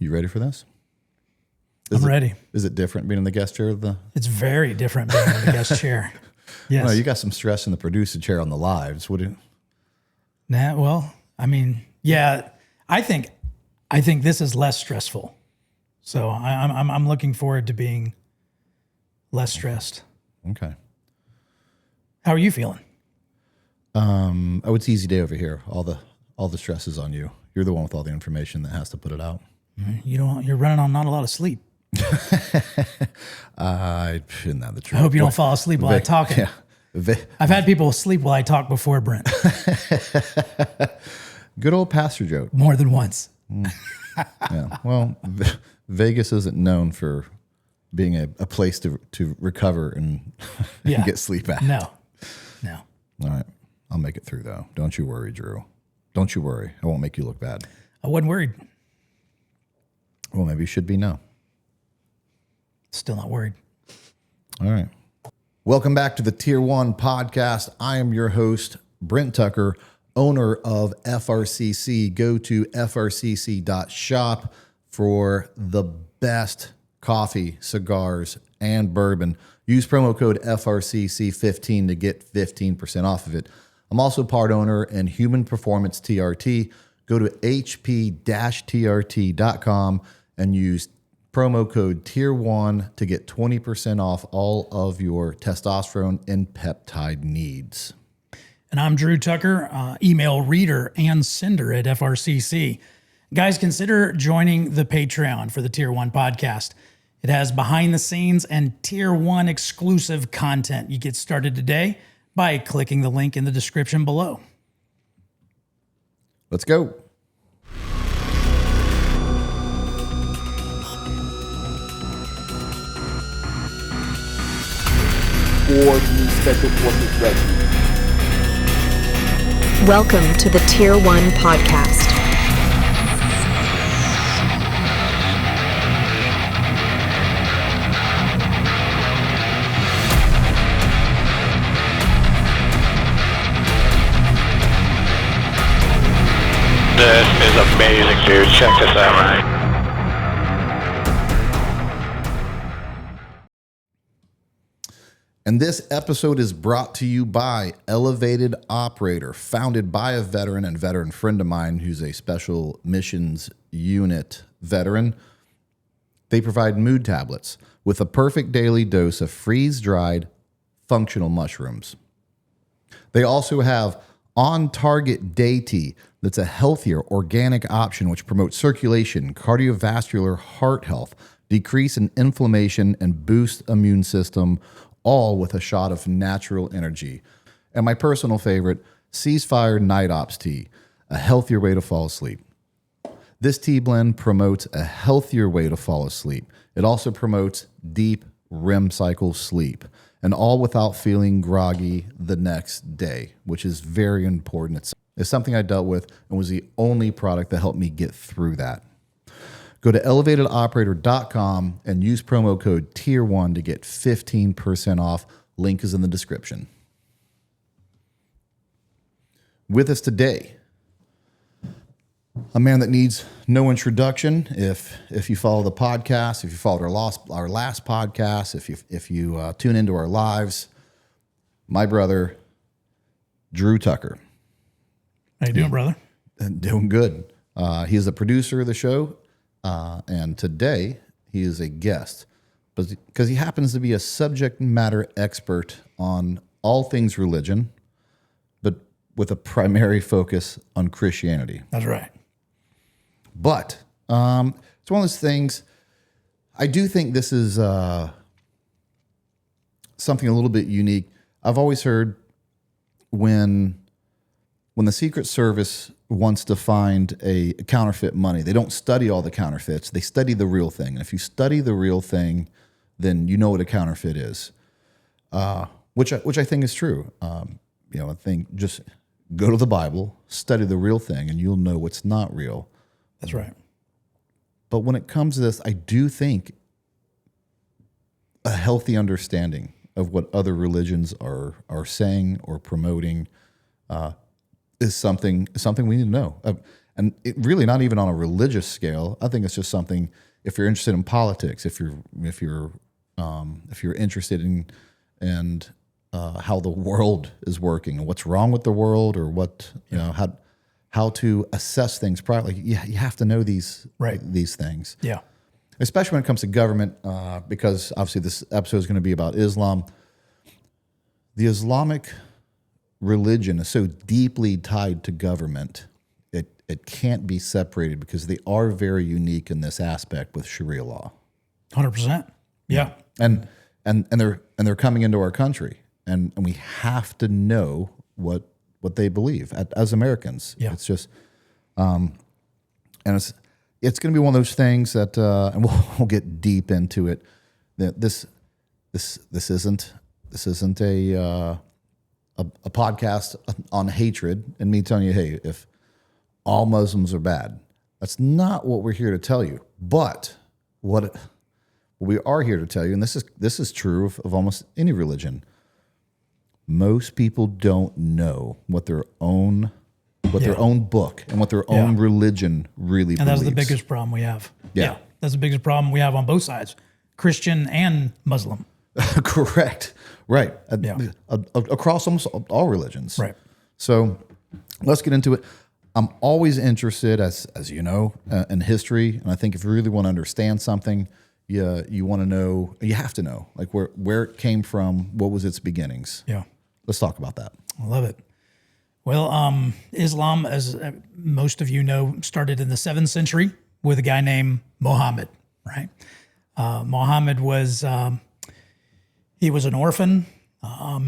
You ready for this? I'm ready. Is it different being in the guest chair? It's very different being in the guest chair. Yes. Well, you got some stress in the producer chair on the lives. What do you? Nah, well, I mean, yeah, I think this is less stressful. So I'm looking forward to being less stressed. Okay. How are you feeling? Oh, it's easy day over here. All the stress is on you. You're the one with all the information that has to put it out. You're running on not a lot of sleep. Isn't that the truth? I hope you don't fall asleep while I'm talking. Yeah. I've had people sleep while I talk before, Brent. Good old pastor joke. More than once. Yeah. Well, Vegas isn't known for being a place to recover and get sleep at. No. All right. I'll make it through, though. Don't you worry, Drew. Don't you worry. I won't make you look bad. I wasn't worried. Well, maybe you should be now. Still not worried. All right. Welcome back to the Tier 1 Podcast. I am your host, Brent Tucker, owner of FRCC. Go to frcc.shop for the best coffee, cigars, and bourbon. Use promo code FRCC15 to get 15% off of it. I'm also part owner in Human Performance TRT. Go to hp-trt.com and use promo code Tier1 to get 20% off all of your testosterone and peptide needs. And I'm Drew Tucker, email reader and sender at FRCC. Guys, consider joining the Patreon for the Tier 1 Podcast. It has behind the scenes and Tier 1 exclusive content. You get started today by clicking the link in the description below. Let's go. Or new special forces ready. Welcome to the Tier 1 Podcast. This is amazing, dude. Check this out, right? And this episode is brought to you by Elevated Operator, founded by a veteran and veteran friend of mine who's a special missions unit veteran. They provide mood tablets with a perfect daily dose of freeze-dried functional mushrooms. They also have On Target Day Tea that's a healthier organic option which promotes circulation, cardiovascular heart health, decrease in inflammation, and boost immune system, all with a shot of natural energy. And my personal favorite, Ceasefire Night Ops Tea, a healthier way to fall asleep. This tea blend promotes a healthier way to fall asleep. It also promotes deep REM cycle sleep, and all without feeling groggy the next day, which is very important. It's something I dealt with and was the only product that helped me get through that. Go to elevatedoperator.com and use promo code Tier1 to get 15% off. Link is in the description. With us today, a man that needs no introduction. If you follow the podcast, if you followed our last podcast, if you tune into our lives, my brother, Drew Tucker. How you doing, brother? Doing good. He is the producer of the show, and today he is a guest because he happens to be a subject matter expert on all things religion, but with a primary focus on Christianity. That's right. But it's one of those things. I do think this is something a little bit unique. I've always heard when the Secret Service wants to find a counterfeit money, they don't study all the counterfeits. They study the real thing. And if you study the real thing, then you know what a counterfeit is, which I think is true. I think just go to the Bible, study the real thing, and you'll know what's not real. That's right. But when it comes to this, I do think a healthy understanding of what other religions are saying or promoting is something we need to know. and it really not even on a religious scale. I think it's just something. If you're interested in politics, if you're interested in how the world is working and what's wrong with the world, or what how to assess things properly, you have to know these things. Yeah. Especially when it comes to government, because obviously this episode is going to be about Islam. The Islamic religion is so deeply tied to government, it can't be separated, because they are very unique in this aspect with Sharia law. 100%. Yeah. And they're coming into our country, and we have to know what they believe as Americans. Yeah. It's just, and it's going to be one of those things that, and we'll get deep into it. That this isn't a podcast on hatred and me telling you, hey, if all Muslims are bad. That's not what we're here to tell you. But what we are here to tell you, and this is true of almost any religion, most people don't know what their own book and what their own religion really believes. And that's the biggest problem we have. Yeah. That's the biggest problem we have on both sides, Christian and Muslim. Correct. Right. Across almost all religions. Right. So let's get into it. I'm always interested, as you know, in history. And I think if you really want to understand something, you want to know, you have to know, like where it came from, what was its beginnings. Yeah. Let's talk about that. I love it. Well, Islam, as most of you know, started in the 7th century with a guy named Muhammad, right? Muhammad was, he was an orphan.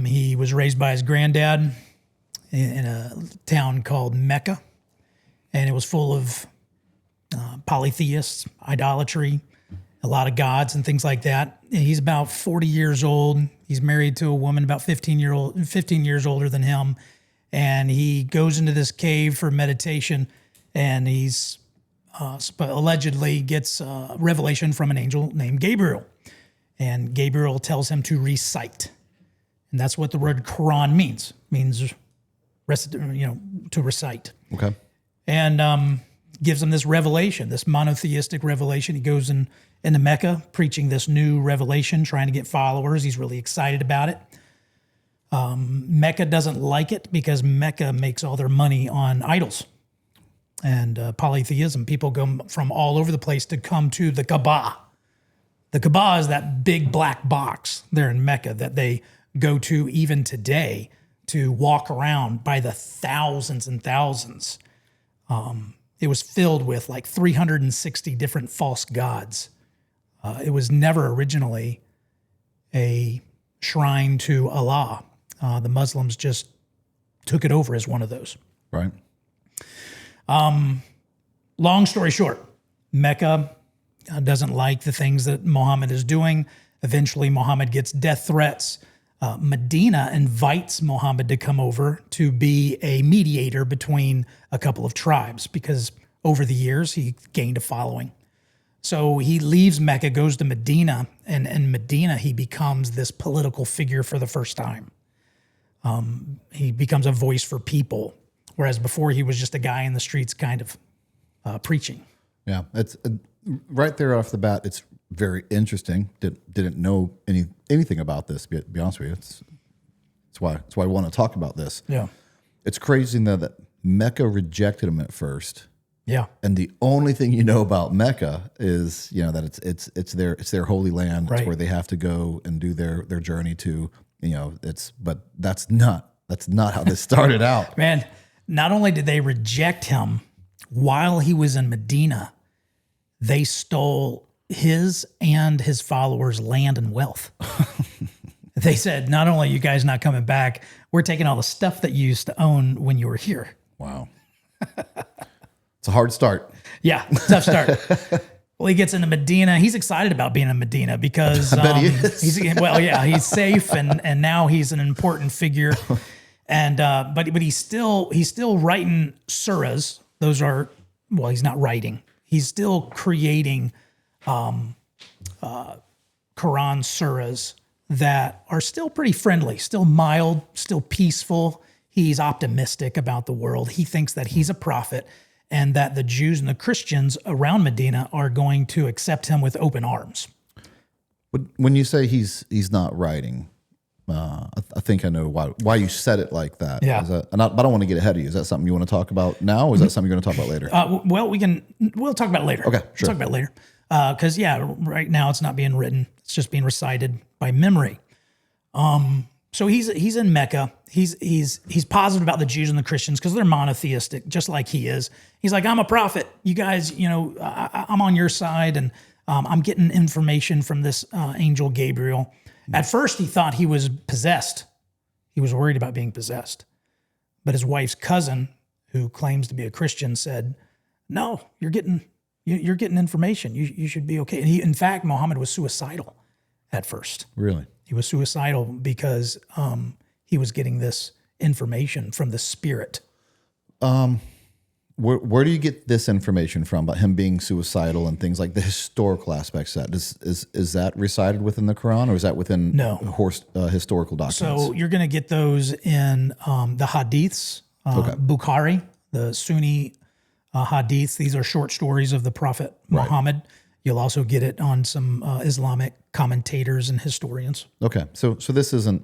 He was raised by his granddad in a town called Mecca, and it was full of polytheists, idolatry, a lot of gods and things like that. And he's about 40 years old. He's married to a woman about 15 years older than him. And he goes into this cave for meditation, and he's allegedly gets revelation from an angel named Gabriel. And Gabriel tells him to recite. And that's what the word Quran means to recite. Okay. And gives him this revelation, this monotheistic revelation. He goes into Mecca preaching this new revelation, trying to get followers. He's really excited about it. Mecca doesn't like it because Mecca makes all their money on idols and polytheism. People go from all over the place to come to the Kaaba. The Kaaba is that big black box there in Mecca that they go to even today to walk around by the thousands and thousands. It was filled with like 360 different false gods. It was never originally a shrine to Allah. The Muslims just took it over as one of those. Right. Long story short, Mecca doesn't like the things that Muhammad is doing. Eventually, Muhammad gets death threats. Medina invites Muhammad to come over to be a mediator between a couple of tribes because over the years he gained a following. So he leaves Mecca, goes to Medina, and in Medina he becomes this political figure for the first time. He becomes a voice for people, whereas before he was just a guy in the streets kind of preaching. Yeah, it's right there off the bat. It's very interesting. Didn't know anything about this. To be honest with you, it's why I want to talk about this. Yeah, it's crazy that Mecca rejected him at first. Yeah, and the only thing you know about Mecca is that it's their holy land. Right. It's where they have to go and do their journey to. But that's not how this started out. Man, not only did they reject him while he was in Medina, they stole his and his followers' land and wealth. They said, not only are you guys not coming back, we're taking all the stuff that you used to own when you were here. Wow. It's a hard start. Yeah, tough start. Well, he gets into Medina. He's excited about being in Medina because I bet he is. He's safe and now he's an important figure. And but he's still writing surahs. Those are he's not writing. He's still creating Quran surahs that are still pretty friendly, still mild, still peaceful. He's optimistic about the world. He thinks that he's a prophet and that the Jews and the Christians around Medina are going to accept him with open arms. But when you say he's not writing, I think I know why you said it like that. Yeah. But I don't want to get ahead of you. Is that something you want to talk about now, or is that something you're going to talk about later? Well, we'll talk about it later. Okay, We'll sure. talk about it later. Because right now it's not being written; it's just being recited by memory. So he's in Mecca. He's positive about the Jews and the Christians because they're monotheistic, just like he is. He's like, I'm a prophet. You guys, I'm on your side, and I'm getting information from this angel Gabriel. At first, he thought he was possessed. He was worried about being possessed. But his wife's cousin, who claims to be a Christian, said, "No, you're getting information. You should be okay." And in fact, Muhammad was suicidal at first. Really? He was suicidal because he was getting this information from the spirit. Where do you get this information from about him being suicidal and things like the historical aspects of that? Is that recited within the Quran, or is that within historical documents? So you're going to get those in the hadiths, Bukhari, the Sunni hadiths. These are short stories of the Prophet Muhammad. You'll also get it on some Islamic commentators and historians. Okay, so this isn't.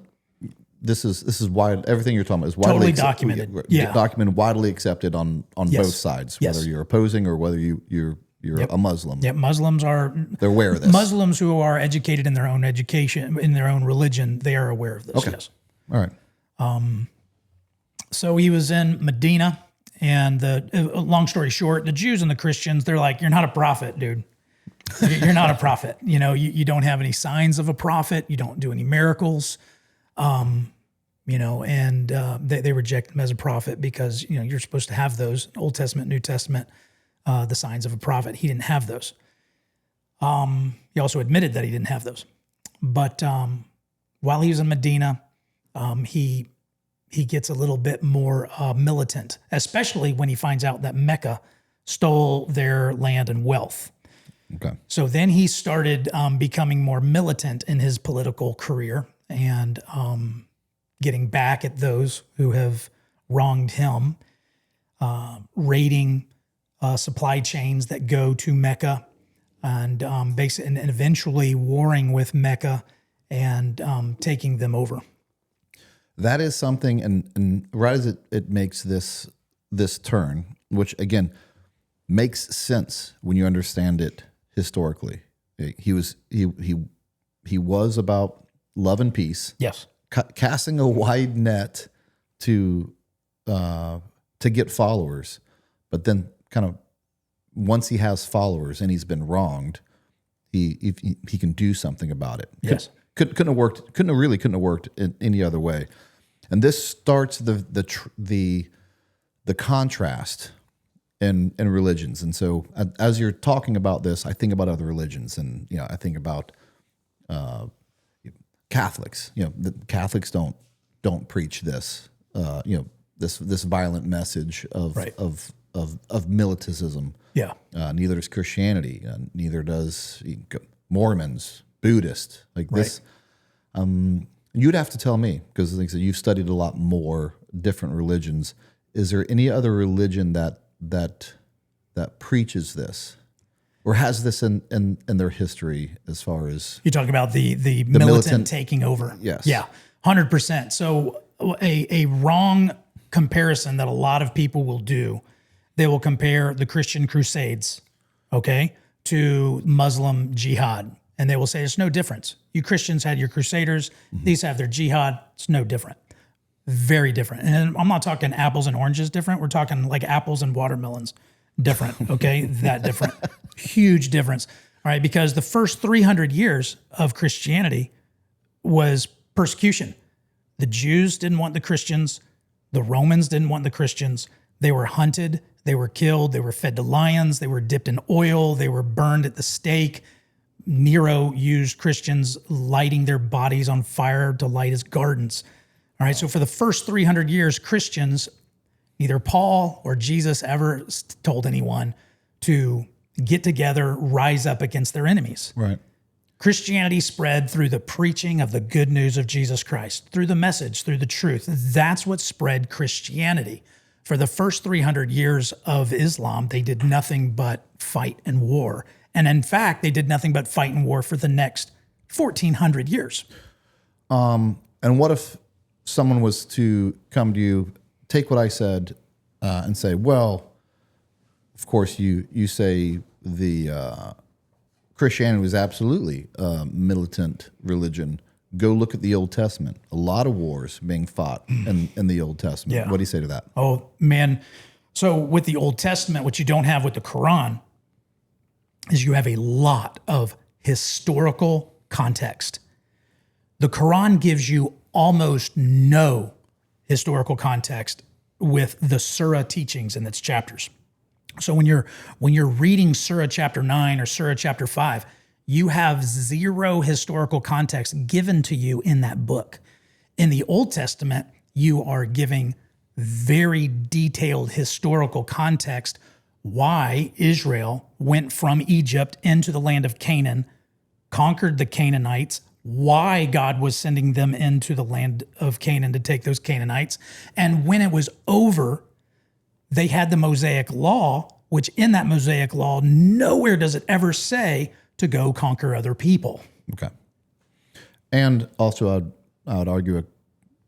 This is wide. Everything you're talking about is Totally documented. Yeah. Documented, widely accepted on both sides, whether you're opposing or whether you're a Muslim. Yeah, Muslims they're aware of this. Muslims who are educated in their own education, in their own religion, they are aware of this. Okay. Yes. All right. So he was in Medina, and long story short, the Jews and the Christians, they're like, "You're not a prophet, dude. You're not a prophet. You don't have any signs of a prophet. You don't do any miracles." They reject him as a prophet because, you're supposed to have those Old Testament, New Testament, the signs of a prophet. He didn't have those. He also admitted that he didn't have those. But while he was in Medina, he gets a little bit more militant, especially when he finds out that Mecca stole their land and wealth. Okay. So then he started becoming more militant in his political career and getting back at those who have wronged him, raiding supply chains that go to Mecca, and and eventually warring with Mecca and taking them over. That is something, and right as it makes this turn, which again makes sense when you understand it historically. He was about love and peace. Yes. Casting a wide net to get followers, but then kind of once he has followers and he's been wronged, he can do something about it. Yes. Couldn't have worked in any other way. And this starts the contrast in religions. And so as you're talking about this, I think about other religions, and I think about Catholics. The Catholics don't preach this. This violent message of militarism. Yeah. Neither does Christianity. Neither does Mormons, Buddhist. This. You'd have to tell me, because like I said, you've studied a lot more different religions. Is there any other religion that preaches this, or has this in their history as far as You talk about the militant taking over. Yes. Yeah, 100%. So a wrong comparison that a lot of people will do, they will compare the Christian Crusades, to Muslim jihad. And they will say, it's no difference. You Christians had your Crusaders. Mm-hmm. These have their jihad. It's no different. Very different. And I'm not talking apples and oranges different. We're talking like apples and watermelons different, okay? That different. Huge difference, all right? Because the first 300 years of Christianity was persecution. The Jews didn't want the Christians. The Romans didn't want the Christians. They were hunted. They were killed. They were fed to lions. They were dipped in oil. They were burned at the stake. Nero used Christians lighting their bodies on fire to light his gardens. All right, so for the first 300 years, Christians, neither Paul or Jesus ever told anyone to get together, rise up against their enemies. right? Christianity spread through the preaching of the good news of Jesus Christ, through the message, through the truth. That's what spread Christianity. For the first 300 years of Islam, they did nothing but fight and war. And in fact, they did nothing but fight and war for the next 1,400 years. And what if someone was to come to you, take what I said, and say, well, of course, you say the Christianity was absolutely a militant religion. Go look at the Old Testament. A lot of wars being fought in the Old Testament. Yeah. What do you say to that? Oh, man. So with the Old Testament, what you don't have with the Quran is you have a lot of historical context. The Quran gives you almost no historical context with the surah teachings in its chapters. So when you're reading Surah chapter 9 or Surah chapter 5, you have zero historical context given to you in that book. In the Old Testament, you are giving very detailed historical context why Israel went from Egypt into the land of Canaan, conquered the Canaanites, why God was sending them into the land of Canaan to take those Canaanites. And when it was over, they had the Mosaic Law, which in that Mosaic Law, nowhere does it ever say to go conquer other people. Okay. And also, I would argue a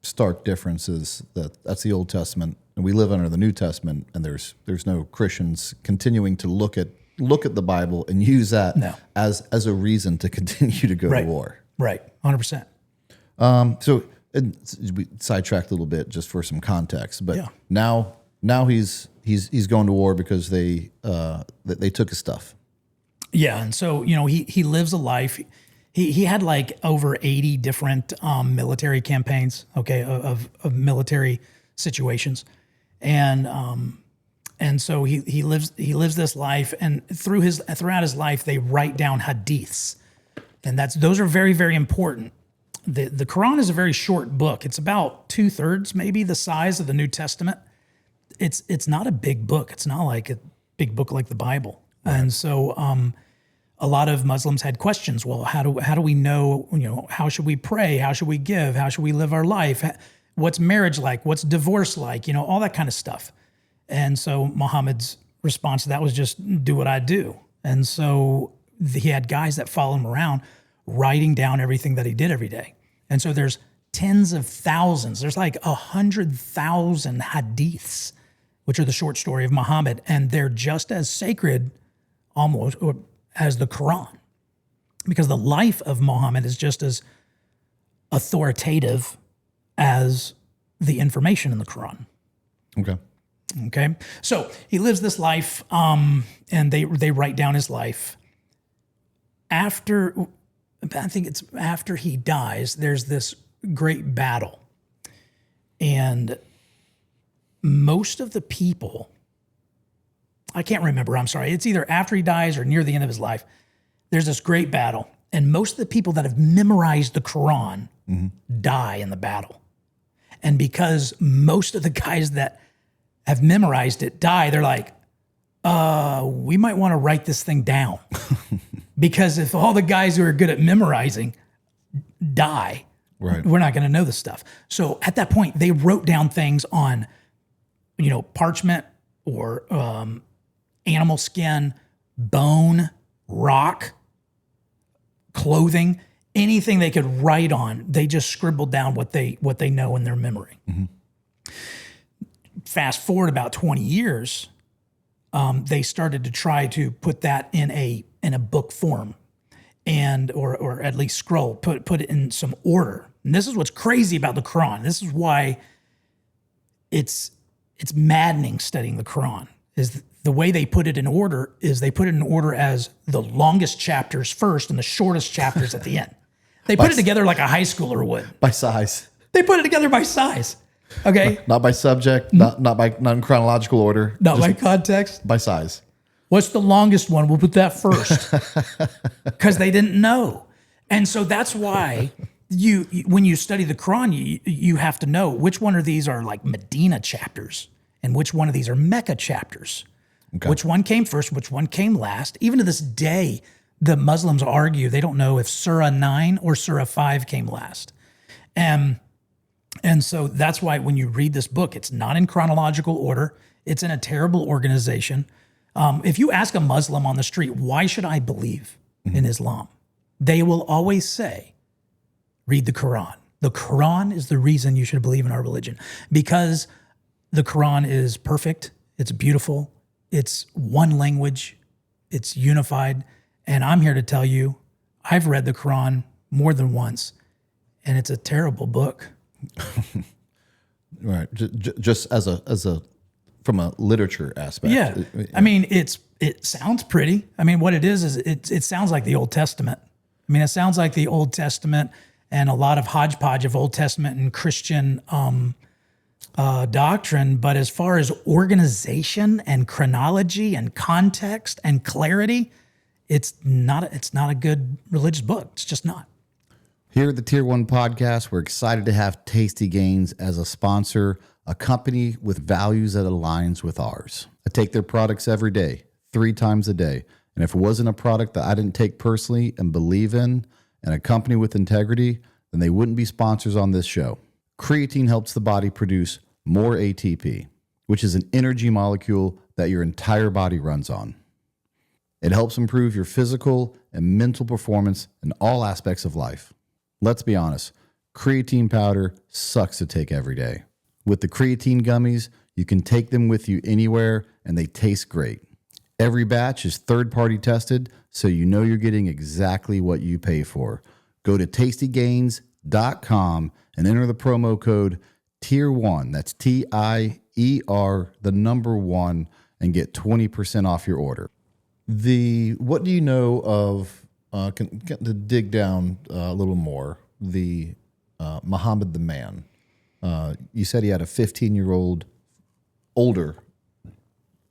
stark difference is that's the Old Testament, and we live under the New Testament, and there's no Christians continuing to look at the Bible and use that as a reason to continue to go to war. Right, 100%. So we sidetracked a little bit just for some context, but now he's going to war because they took his stuff. Yeah, and so he lives a life. He had like over 80 different military campaigns, of military situations, and so he lives this life, and throughout his life they write down hadiths, and those are very, very important. The Quran is a very short book. It's about 2/3 maybe the size of the New Testament. It's not a big book. It's not like a big book like the Bible. Right. And so a lot of Muslims had questions. Well, how do we know, how should we pray? How should we give? How should we live our life? What's marriage like? What's divorce like? All that kind of stuff. And so Muhammad's response to that was just do what I do. And so he had guys that follow him around writing down everything that he did every day. And so there's tens of thousands. There's like 100,000 hadiths, which are the short story of Muhammad. And they're just as sacred almost as the Quran, because the life of Muhammad is just as authoritative as the information in the Quran. Okay. So he lives this life, and they write down his life. I think it's after he dies, there's this great battle. And most of the people, I can't remember, I'm sorry. It's either after he dies or near the end of his life. There's this great battle. And most of the people that have memorized the Quran die in the battle. And because most of the guys that have memorized it die, they're like, we might want to write this thing down. Because if all the guys who are good at memorizing die, we're not going to know this stuff. So at that point, they wrote down things on, parchment or animal skin, bone, rock, clothing, anything they could write on. They just scribbled down what they know in their memory. Fast forward about 20 years, they started to try to put that in a book form, and or at least scroll, put it in some order. And this is what's crazy about the Quran. This is why it's maddening studying the Quran. Is the way they put it in order is they put it in order as the longest chapters first and the shortest chapters at the end. They put it together like a high schooler would. By size. They put it together by size. Okay. Not by subject, not in chronological order. Not by context. By size. What's the longest one? We'll put that first. Because they didn't know. And so that's why when you study the Quran, you have to know which one of these are like Medina chapters and which one of these are Mecca chapters. Okay. Which one came first, which one came last. Even to this day, the Muslims argue they don't know if Surah 9 or Surah 5 came last. And so that's why when you read this book, it's not in chronological order. It's in a terrible organization. If you ask a Muslim on the street, why should I believe in Islam? They will always say, read the Quran. The Quran is the reason you should believe in our religion, because the Quran is perfect. It's beautiful. It's one language. It's unified. And I'm here to tell you, I've read the Quran more than once, and it's a terrible book. Right. Just as a from a literature aspect. Yeah. I mean, it sounds pretty. I mean, what it is it sounds like the Old Testament. I mean, it sounds like the Old Testament and a lot of hodgepodge of Old Testament and Christian doctrine. But as far as organization and chronology and context and clarity, it's not a good religious book. It's just not. Here at the Tier 1 Podcast, we're excited to have Tasty Gains as a sponsor, a company with values that aligns with ours. I take their products every day, 3 times a day. And if it wasn't a product that I didn't take personally and believe in, and a company with integrity, then they wouldn't be sponsors on this show. Creatine helps the body produce more ATP, which is an energy molecule that your entire body runs on. It helps improve your physical and mental performance in all aspects of life. Let's be honest, creatine powder sucks to take every day. With the creatine gummies, you can take them with you anywhere and they taste great. Every batch is third-party tested, so you know you're getting exactly what you pay for. Go to tastygains.com and enter the promo code Tier1, that's TIER, the number 1, and get 20% off your order. What do you know of, to dig down a little more, the Muhammad the man? You said he had a 15-year-old older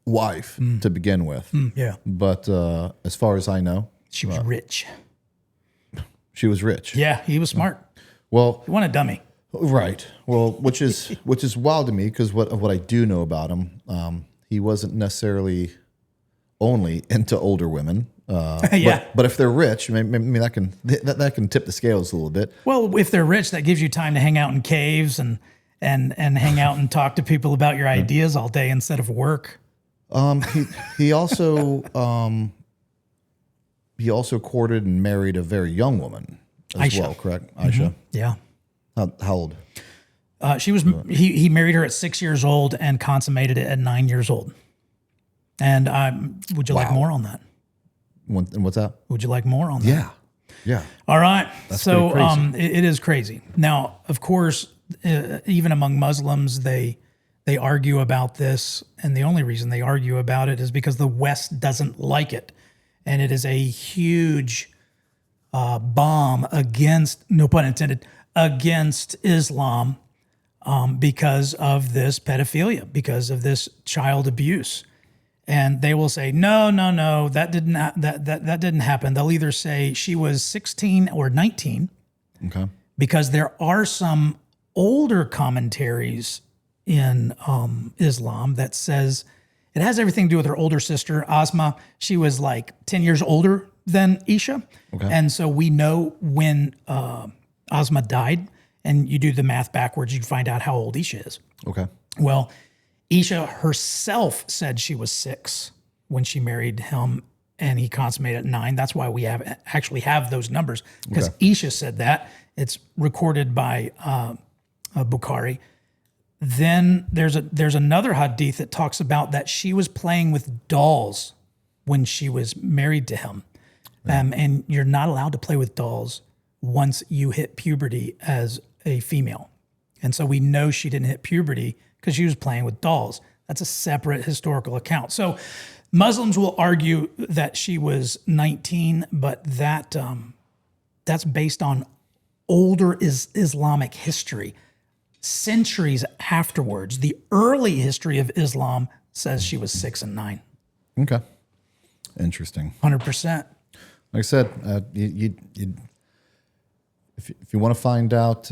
wife to begin with. Yeah. But as far as I know, She was rich. she was rich. Yeah, he was smart. Well, He wasn't a dummy. right. Well, which is wild to me, because what I do know about him, he wasn't necessarily only into older women. Yeah. But if they're rich, maybe that can tip the scales a little bit. Well, if they're rich, that gives you time to hang out in caves and hang out and talk to people about your ideas all day instead of work. He also courted and married a very young woman as Aisha. well, correct? Aisha. Yeah. How old? He married her at 6 years old and consummated it at 9 years old. And would you like more on that? And what's that? Would you like more on that? Yeah. All right. So pretty crazy. it is crazy. Now, of course, even among Muslims, they argue about this. And the only reason they argue about it is because the West doesn't like it. And it is a huge bomb against, no pun intended, against Islam because of this pedophilia, because of this child abuse. And they will say, no, that didn't happen. They'll either say she was 16 or 19, Okay. because there are some older commentaries in Islam that says it has everything to do with her older sister, Asma. She was like 10 years older than Isha. Okay. And so we know when Asma died, and you do the math backwards, you find out how old Isha is. Okay. Well, Isha herself said she was 6 when she married him, and he consummated at 9. That's why we actually have those numbers, because Isha said that. It's recorded by Bukhari. Then there's another hadith that talks about that she was playing with dolls when she was married to him. And you're not allowed to play with dolls once you hit puberty as a female. And so we know she didn't hit puberty because she was playing with dolls. That's a separate historical account. So Muslims will argue that she was 19, but that's based on older Islamic history. Centuries afterwards, the early history of Islam says she was 6 and 9. Okay. Interesting. 100%. Like I said, if you want to find out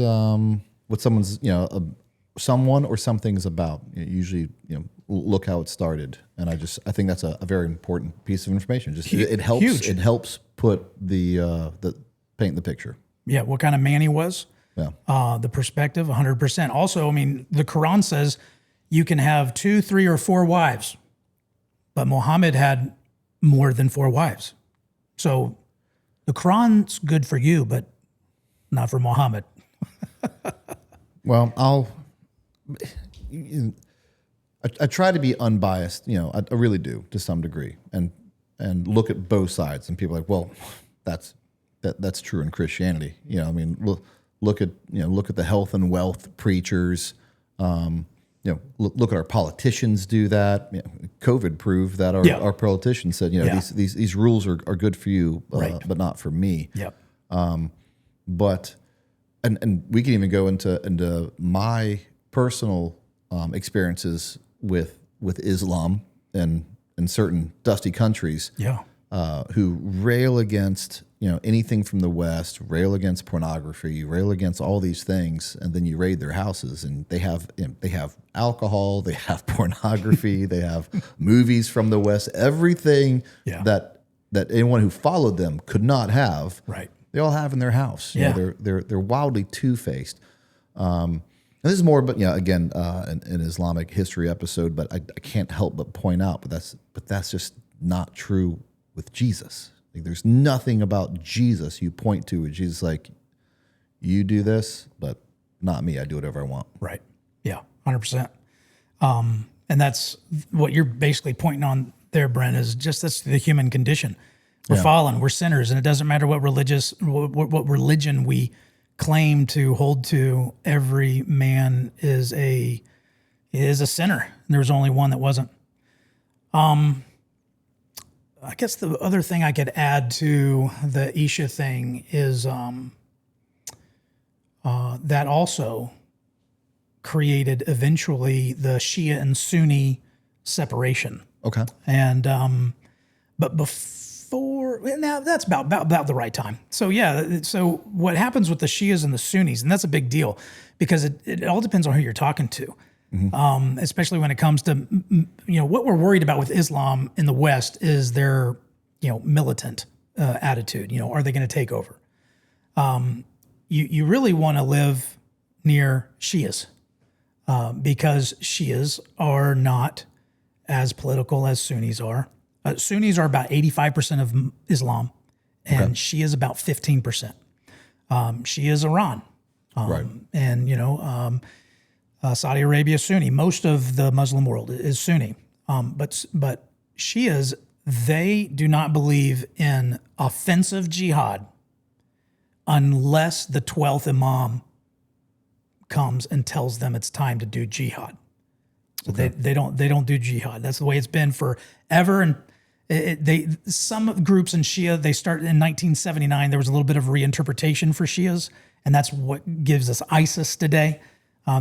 what someone's, someone or something is about, usually, look how it started. And I think that's a very important piece of information. Just it helps. Huge. It helps put paint the picture. Yeah, what kind of man he was. The perspective, 100%. Also, I mean, the Quran says you can have 2, 3, or 4 wives, but Muhammad had more than 4 wives. So the Quran's good for you, but not for Muhammad. Well, I try to be unbiased, I really do to some degree, and look at both sides. And people are like, well, that's true in Christianity. I mean, look at the health and wealth preachers. Look at our politicians do that. COVID proved that our politicians said, these rules are good for you, but not for me. Yep. But and we can even go into my personal experiences with Islam and in certain dusty countries. Yeah. Who rail against anything from the West, rail against pornography, rail against all these things, and then you raid their houses, and they have alcohol, they have pornography, they have movies from the West, everything that anyone who followed them could not have. Right. They all have in their house. They're wildly two-faced. And this is more, but again, an Islamic history episode. But I can't help but point out, but that's just not true with Jesus. Like, there's nothing about Jesus you point to where Jesus is like, you do this, but not me. I do whatever I want. Right. Yeah. 100%. And that's what you're basically pointing on there, Brent, is just that's the human condition. We're fallen, we're sinners, and it doesn't matter what religion we claim to hold to. Every man is a sinner. And there's only one that wasn't. I guess the other thing I could add to the Isha thing is that also created eventually the Shia and Sunni separation. Okay. And but before now, that's about the right time. So so what happens with the Shias and the Sunnis, and that's a big deal because it all depends on who you're talking to. Mm-hmm. Especially when it comes to, what we're worried about with Islam in the West is their, militant attitude. Are they going to take over? You really want to live near Shias because Shias are not as political as Sunnis are. Sunnis are about 85% of Islam, and Shias about 15%. Shias Iran, right, and Saudi Arabia Sunni. Most of the Muslim world is Sunni, but Shias, they do not believe in offensive jihad unless the 12th Imam comes and tells them it's time to do jihad. So they don't do jihad. That's the way it's been forever. And some groups in Shia, they started in 1979. There was a little bit of reinterpretation for Shias, and that's what gives us ISIS today.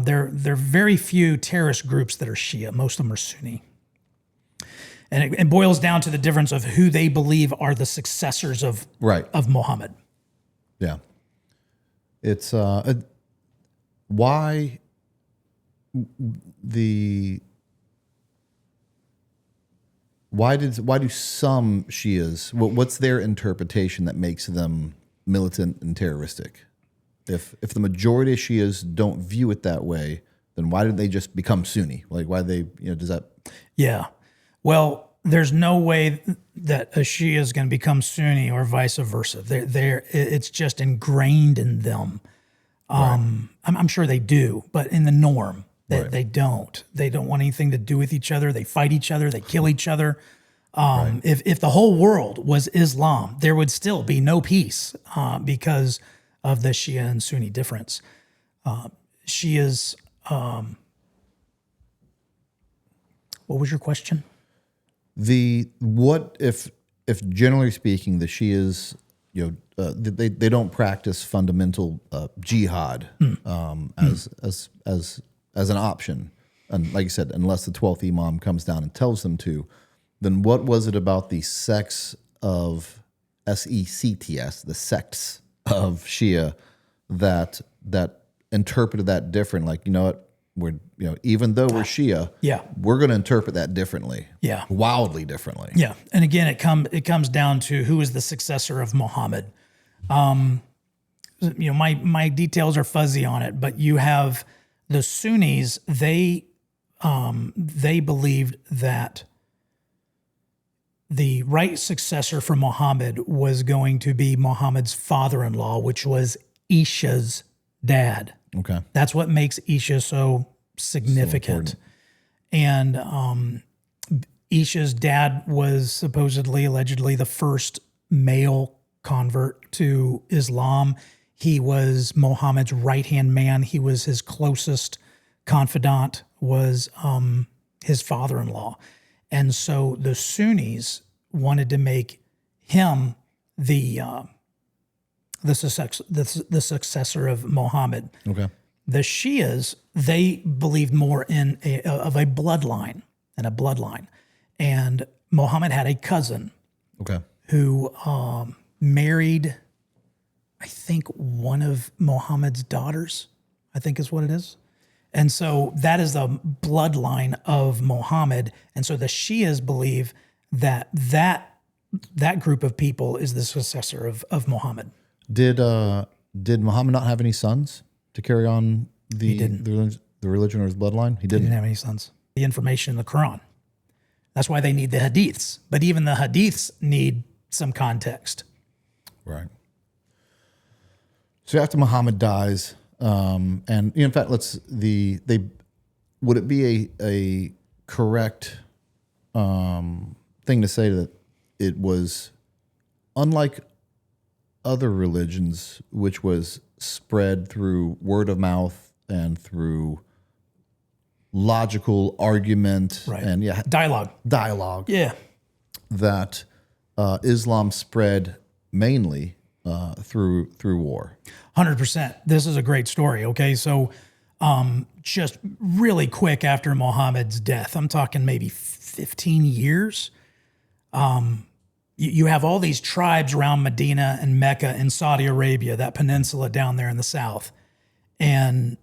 There are very few terrorist groups that are Shia. Most of them are Sunni. And it boils down to the difference of who they believe are the successors of Muhammad. Yeah. It's why do some Shias, what's their interpretation that makes them militant and terroristic? If the majority of Shias don't view it that way, then why did they just become Sunni? Like, why they, does that? Yeah. Well, there's no way that a Shia is going to become Sunni or vice versa. It's just ingrained in them. I'm sure they do, but in the norm, they don't. They don't want anything to do with each other. They fight each other. They kill each other. If the whole world was Islam, there would still be no peace because of the Shia and Sunni difference. Shias. What was your question? What if generally speaking the Shias, they don't practice fundamental jihad as an option, and like I said, unless the 12th Imam comes down and tells them to, then what was it about the sects of SECTS, the sects of Shia, that interpreted that different? Like, you know what, we're even though we're Shia, we're going to interpret that differently, wildly differently. Yeah, and again, it comes down to who is the successor of Muhammad. my details are fuzzy on it, but you have the Sunnis. They believed that the right successor for Muhammad was going to be Muhammad's father-in-law, which was Isha's dad. Okay. That's what makes Isha so significant. And Isha's dad was supposedly, allegedly, the first male convert to Islam. He was Muhammad's right-hand man. He was his closest confidant, was his father-in-law. And so the Sunnis wanted to make him the successor of Muhammad. Okay. The Shias, they believed more in a bloodline, and Muhammad had a cousin Okay. who married, I think, one of Muhammad's daughters, I think is what it is. And so that is the bloodline of Muhammad. And so the Shias believe that group of people is the successor of Muhammad. Did Muhammad not have any sons to carry on the religion or his bloodline? He didn't have any sons. The information in the Quran. That's why they need the hadiths. But even the hadiths need some context. Right. So after Muhammad dies, and in fact, would it be a correct thing to say that it was unlike other religions, which was spread through word of mouth and through logical argument and dialogue, that Islam spread mainly through war. 100%. This is a great story. Okay, so just really quick after Muhammad's death, I'm talking maybe 15 years. You have all these tribes around Medina and Mecca in Saudi Arabia, that peninsula down there in the south, and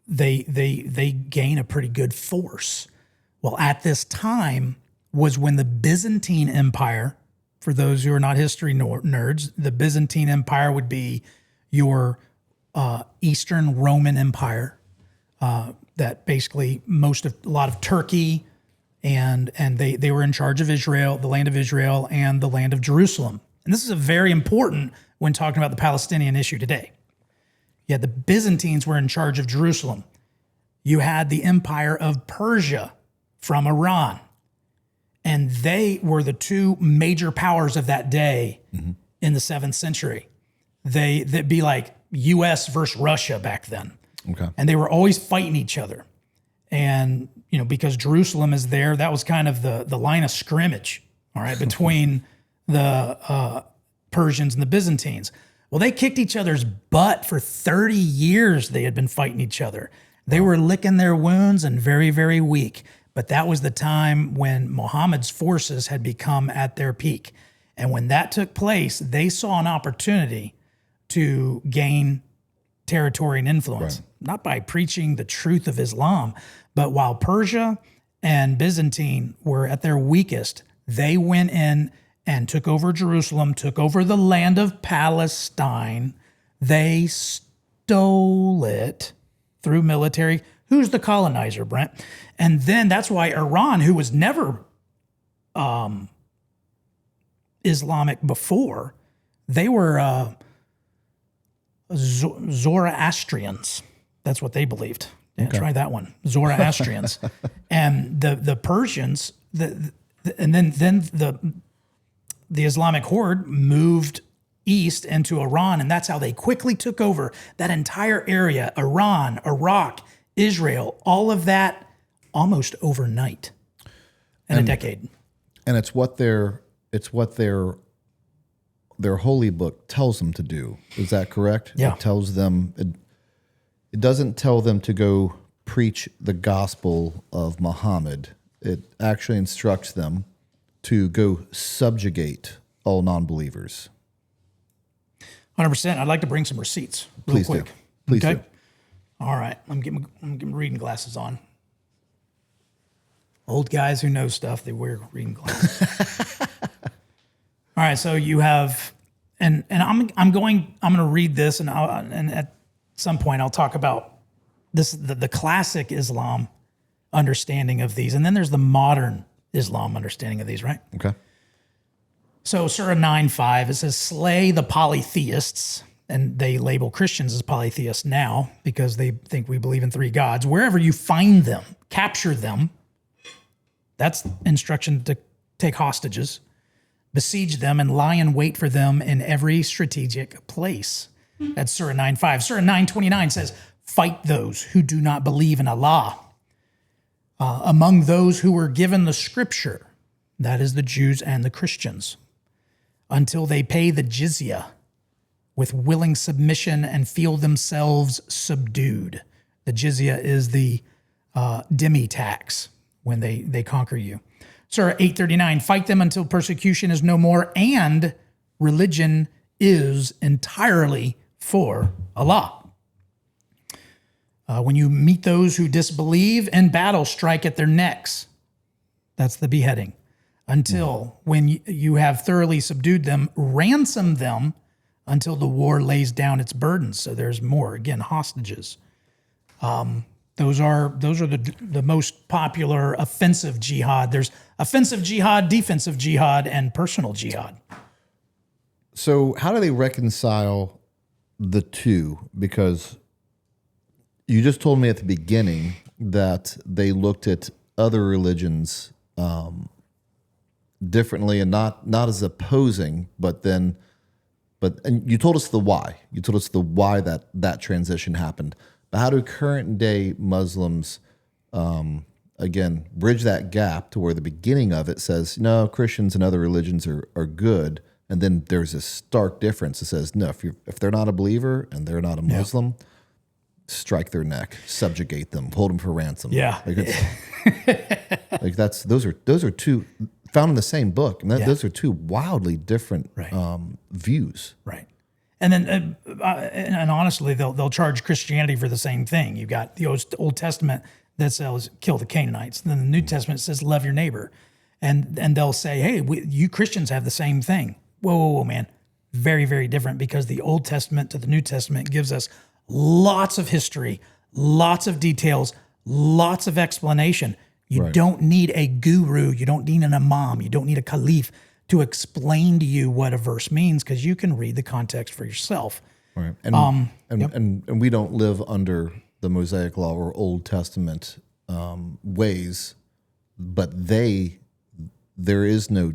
they gain a pretty good force. Well, at this time was when the Byzantine Empire, for those who are not history nerds, the Byzantine Empire would be your Eastern Roman Empire, that basically a lot of Turkey, and they were in charge of Israel, the land of Israel, and the land of Jerusalem. And this is very important when talking about the Palestinian issue today. Yeah, the Byzantines were in charge of Jerusalem. You had the Empire of Persia from Iran. And they were the two major powers of that day in the 7th century. They'd be like U.S. versus Russia back then. Okay. And they were always fighting each other. And, because Jerusalem is there, that was kind of the line of scrimmage, all right, between the Persians and the Byzantines. Well, they kicked each other's butt for 30 years. They had been fighting each other. They were licking their wounds and very, very weak. But that was the time when Muhammad's forces had become at their peak. And when that took place, they saw an opportunity to gain territory and influence, not by preaching the truth of Islam, but while Persia and Byzantine were at their weakest, they went in and took over Jerusalem, took over the land of Palestine. They stole it through military. Who's the colonizer, Brent? And then that's why Iran, who was never Islamic before, they were Zoroastrians. That's what they believed. Yeah, try that one, Zoroastrians. And the Persians, and then the Islamic horde moved east into Iran, and that's how they quickly took over that entire area, Iran, Iraq, Israel, all of that almost overnight in a decade. And it's what their holy book tells them to do. Is that correct? Yeah. It tells them, it doesn't tell them to go preach the gospel of Muhammad. It actually instructs them to go subjugate all non-believers. 100%. I'd like to bring some receipts real Please quick. do. Please do. All right. I'm getting my reading glasses on. Old guys who know stuff, they wear reading glasses. All right. So you have and I'm going to read this, and at some point I'll talk about this, the classic Islam understanding of these, and then there's the modern Islam understanding of these, right? Okay. So Surah 9:5, it says, slay the polytheists, and they label Christians as polytheists now because they think we believe in three gods. Wherever you find them, capture them. That's instruction to take hostages. Besiege them and lie in wait for them in every strategic place. That's Surah 9:5. Surah 9:29 says, fight those who do not believe in Allah. Among those who were given the scripture, that is the Jews and the Christians, until they pay the jizya with willing submission and feel themselves subdued. The jizya is the demi tax when they conquer you. Surah 8:39, fight them until persecution is no more and religion is entirely for Allah. When you meet those who disbelieve in battle, strike at their necks. That's the beheading. Until when you have thoroughly subdued them, ransom them until the war lays down its burdens. So there's more, again, hostages. Those are the most popular offensive jihad. There's offensive jihad, defensive jihad, and personal jihad. So how do they reconcile the two? Because you just told me at the beginning that they looked at other religions differently and not as opposing, and you told us the why. You told us the why that transition happened. But how do current day Muslims, again, bridge that gap to where the beginning of it says, no, Christians and other religions are good, and then there's this stark difference that says, no, if they're not a believer and they're not a Muslim, strike their neck, subjugate them, hold them for ransom. Yeah, like those are two found in the same book, and those are two wildly different views. Right. And then, and honestly, they'll charge Christianity for the same thing. You've got the Old Testament that says kill the Canaanites, and then the New Testament says love your neighbor, and they'll say, hey, you Christians have the same thing. Whoa, man, very, very different, because the Old Testament to the New Testament gives us lots of history, lots of details, lots of explanation. You don't need a guru, you don't need an imam, you don't need a caliph to explain to you what a verse means, because you can read the context for yourself. Right. And we don't live under the Mosaic Law or Old Testament ways, but there is no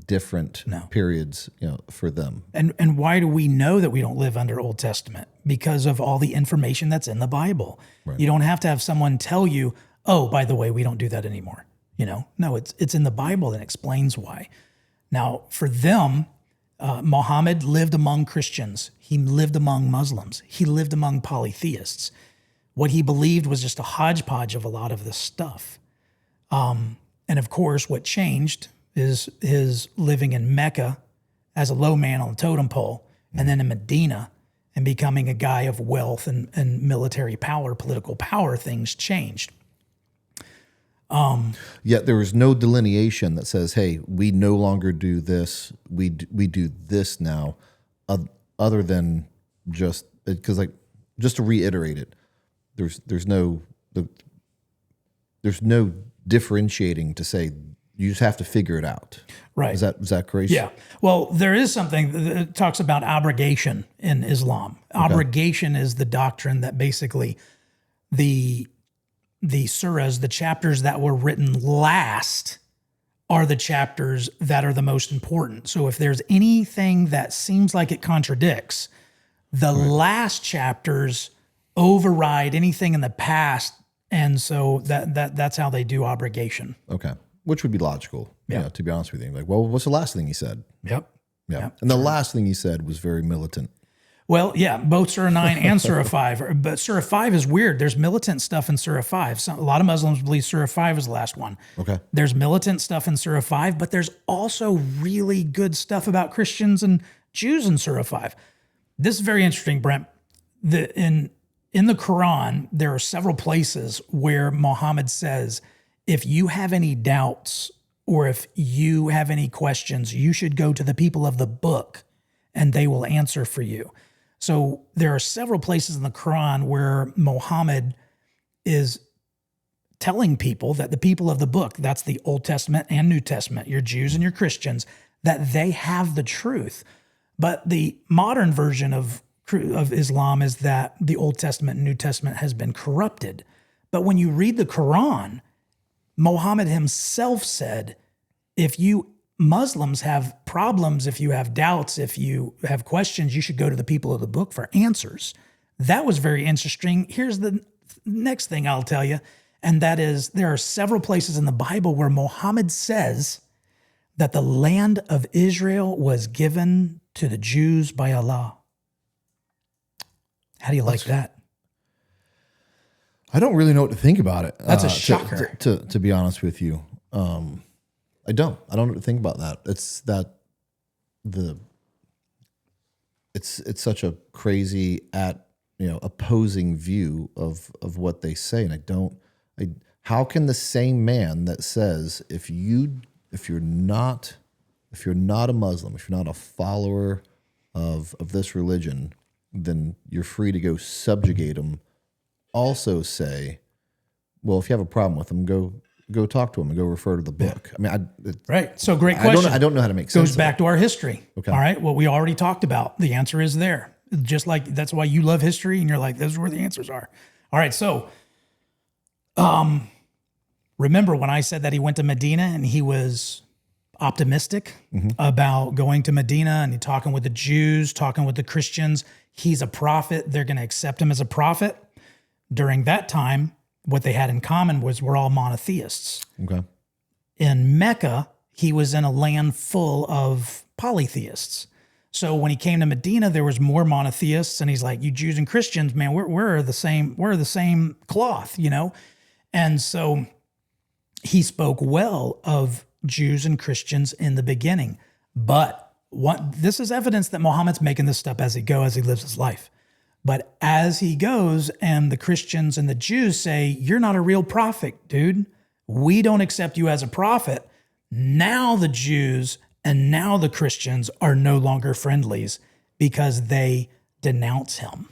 different periods, for them. And why do we know that we don't live under Old Testament? Because of all the information that's in the Bible. Right. You don't have to have someone tell you, oh, by the way, we don't do that anymore. No, it's in the Bible that explains why. Now, for them, Muhammad lived among Christians. He lived among Muslims. He lived among polytheists. What he believed was just a hodgepodge of a lot of this stuff. And of course, what changed is his living in Mecca as a low man on the totem pole, and then in Medina and becoming a guy of wealth and military power, political power. Things changed. Yet there was no delineation that says, hey, we no longer do this, we do this now, other than just to reiterate it, there's no differentiating to say you just have to figure it out. Right. Is that correct? Yeah. Well, there is something that talks about abrogation in Islam. Okay. Abrogation is the doctrine that basically the surahs, the chapters that were written last, are the chapters that are the most important. So if there's anything that seems like it contradicts, the last chapters override anything in the past, and so that's how they do abrogation. Okay. Which would be logical, to be honest with you. Like, well, what's the last thing he said? Yep. And the last thing he said was very militant. Well, yeah, both Surah 9 and Surah 5. But Surah 5 is weird. There's militant stuff in Surah 5. A lot of Muslims believe Surah 5 is the last one. Okay. There's militant stuff in Surah 5, but there's also really good stuff about Christians and Jews in Surah 5. This is very interesting, Brent. In the Quran, there are several places where Muhammad says, if you have any doubts or if you have any questions, you should go to the people of the book and they will answer for you. So there are several places in the Quran where Muhammad is telling people that the people of the book, that's the Old Testament and New Testament, your Jews and your Christians, that they have the truth. But the modern version of Islam is that the Old Testament and New Testament has been corrupted. But when you read the Quran, Muhammad himself said, if you Muslims have problems, if you have doubts, if you have questions, you should go to the people of the book for answers. That was very interesting. Here's the next thing I'll tell you, and that is there are several places in the Bible where Muhammad says that the land of Israel was given to the Jews by Allah. How do you like that? I don't really know what to think about it. That's a shocker. To be honest with you. I don't know what to think about that. It's such a crazy opposing view of what they say. And how can the same man that says, if you're not a Muslim, if you're not a follower of this religion, then you're free to go subjugate them, also say, well, if you have a problem with them, go talk to them and go refer to the book. I mean, right. So great question. I don't know how to make sense. Goes back to our history. Okay. All right. What we already talked about. The answer is there. Just like that's why you love history and you're like, this is where the answers are. All right. So, remember when I said that he went to Medina and he was optimistic about going to Medina and talking with the Jews, talking with the Christians. He's a prophet. They're going to accept him as a prophet. During that time, what they had in common was we're all monotheists. Okay. In Mecca, he was in a land full of polytheists. So when he came to Medina, there was more monotheists, and he's like, "You Jews and Christians, man, we're the same. We're the same cloth, you know." And so he spoke well of Jews and Christians in the beginning. But this is evidence that Muhammad's making this stuff as he lives his life. But as he goes and the Christians and the Jews say, you're not a real prophet, dude. We don't accept you as a prophet. Now the Jews and now the Christians are no longer friendlies because they denounce him.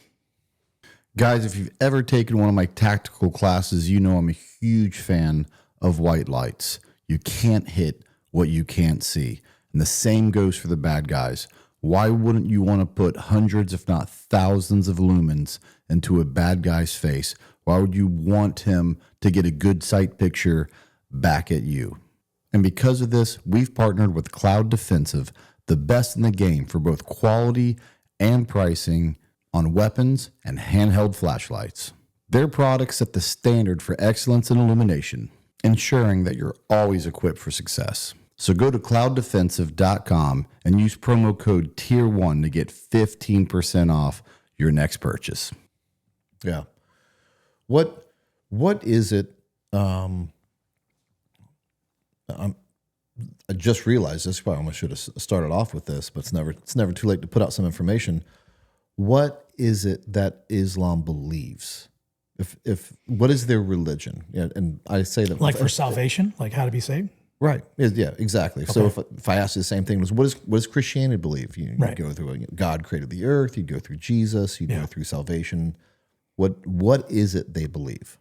Guys, if you've ever taken one of my tactical classes, you know I'm a huge fan of white lights. You can't hit what you can't see. And the same goes for the bad guys. Why wouldn't you want to put hundreds, if not thousands of lumens into a bad guy's face? Why would you want him to get a good sight picture back at you? And because of this, we've partnered with Cloud Defensive, the best in the game for both quality and pricing on weapons and handheld flashlights. Their products set the standard for excellence in illumination, ensuring that you're always equipped for success. So go to clouddefensive.com and use promo code Tier1 to get 15% off your next purchase. Yeah. What is it? I just realized this. Probably almost should have started off with this, but it's never too late to put out some information. What is it that Islam believes? If what is their religion? Yeah, and I say that like for salvation, like how to be saved. Right. Yeah, exactly. Okay. So if I ask you the same thing, what does Christianity believe? You go through God created the earth, you go through Jesus, you go through salvation. What is it they believe?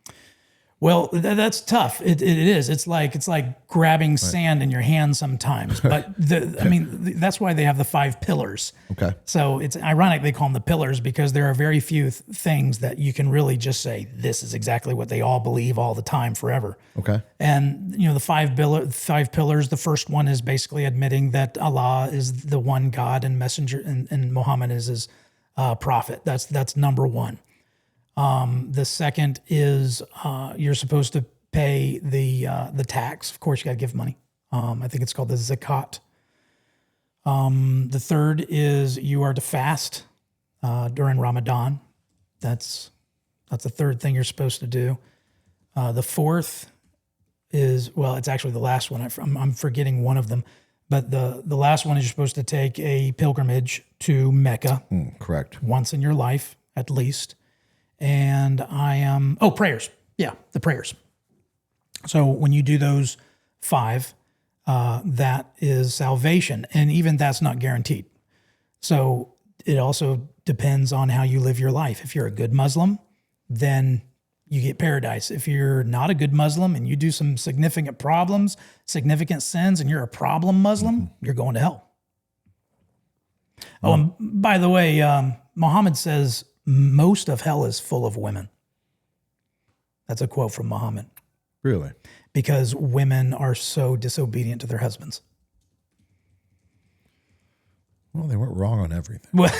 Well, that's tough. It is. It's like grabbing sand in your hand sometimes. But that's why they have the 5 pillars. Okay. So it's ironic they call them the pillars because there are very few things that you can really just say this is exactly what they all believe all the time forever. Okay. And the 5 pillars. The first one is basically admitting that Allah is the one God and messenger, and Muhammad is his prophet. That's number one. The second is you're supposed to pay the tax. Of course, you got to give money. I think it's called the zakat. The third is you are to fast during Ramadan. That's the third thing you're supposed to do. The fourth is, well, it's actually the last one. I'm forgetting one of them. But the last one is you're supposed to take a pilgrimage to Mecca. Correct. Once in your life, at least. And prayers. Yeah, the prayers. So when you do those 5, that is salvation. And even that's not guaranteed. So it also depends on how you live your life. If you're a good Muslim, then you get paradise. If you're not a good Muslim and you do some significant problems, significant sins, and you're a problem Muslim, you're going to hell. Oh, and by the way, Muhammad says most of hell is full of women. That's a quote from Muhammad. Really? Because women are so disobedient to their husbands. Well, they weren't wrong on everything. Well,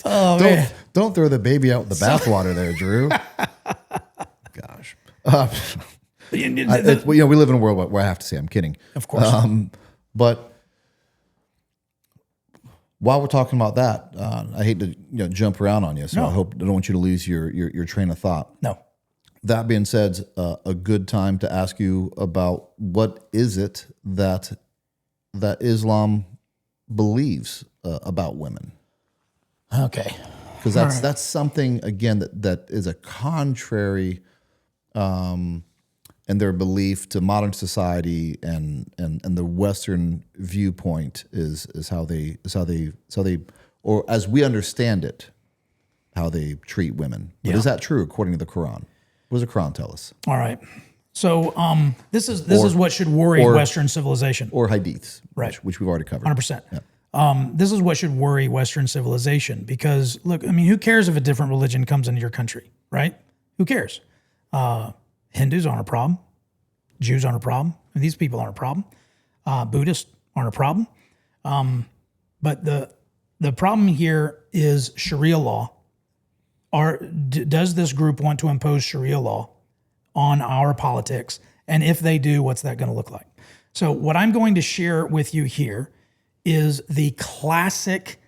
man. Don't throw the baby out with the bathwater there, Drew. Gosh. We live in a world where I have to say I'm kidding. Of course. But while we're talking about that, I hate to jump around on you, so No. I don't want you to lose your train of thought. No. That being said, a good time to ask you about what is it that Islam believes about women. Okay. Because that's something, again, that is a contrary in their belief to modern society and the Western viewpoint is how they or as we understand it, how they treat women. But is that true according to the Quran? What does the Quran tell us? All right. So this is what should worry Western civilization. Or hadiths, Right. which we've already covered. 100%. This is what should worry Western civilization because, look, I mean, who cares if a different religion comes into your country, right? Who cares? Hindus aren't a problem. Jews aren't a problem. And these people aren't a problem. Buddhists aren't a problem. But the problem here is Sharia law. Does this group want to impose Sharia law on our politics? And if they do, what's that going to look like? So what I'm going to share with you here is the classic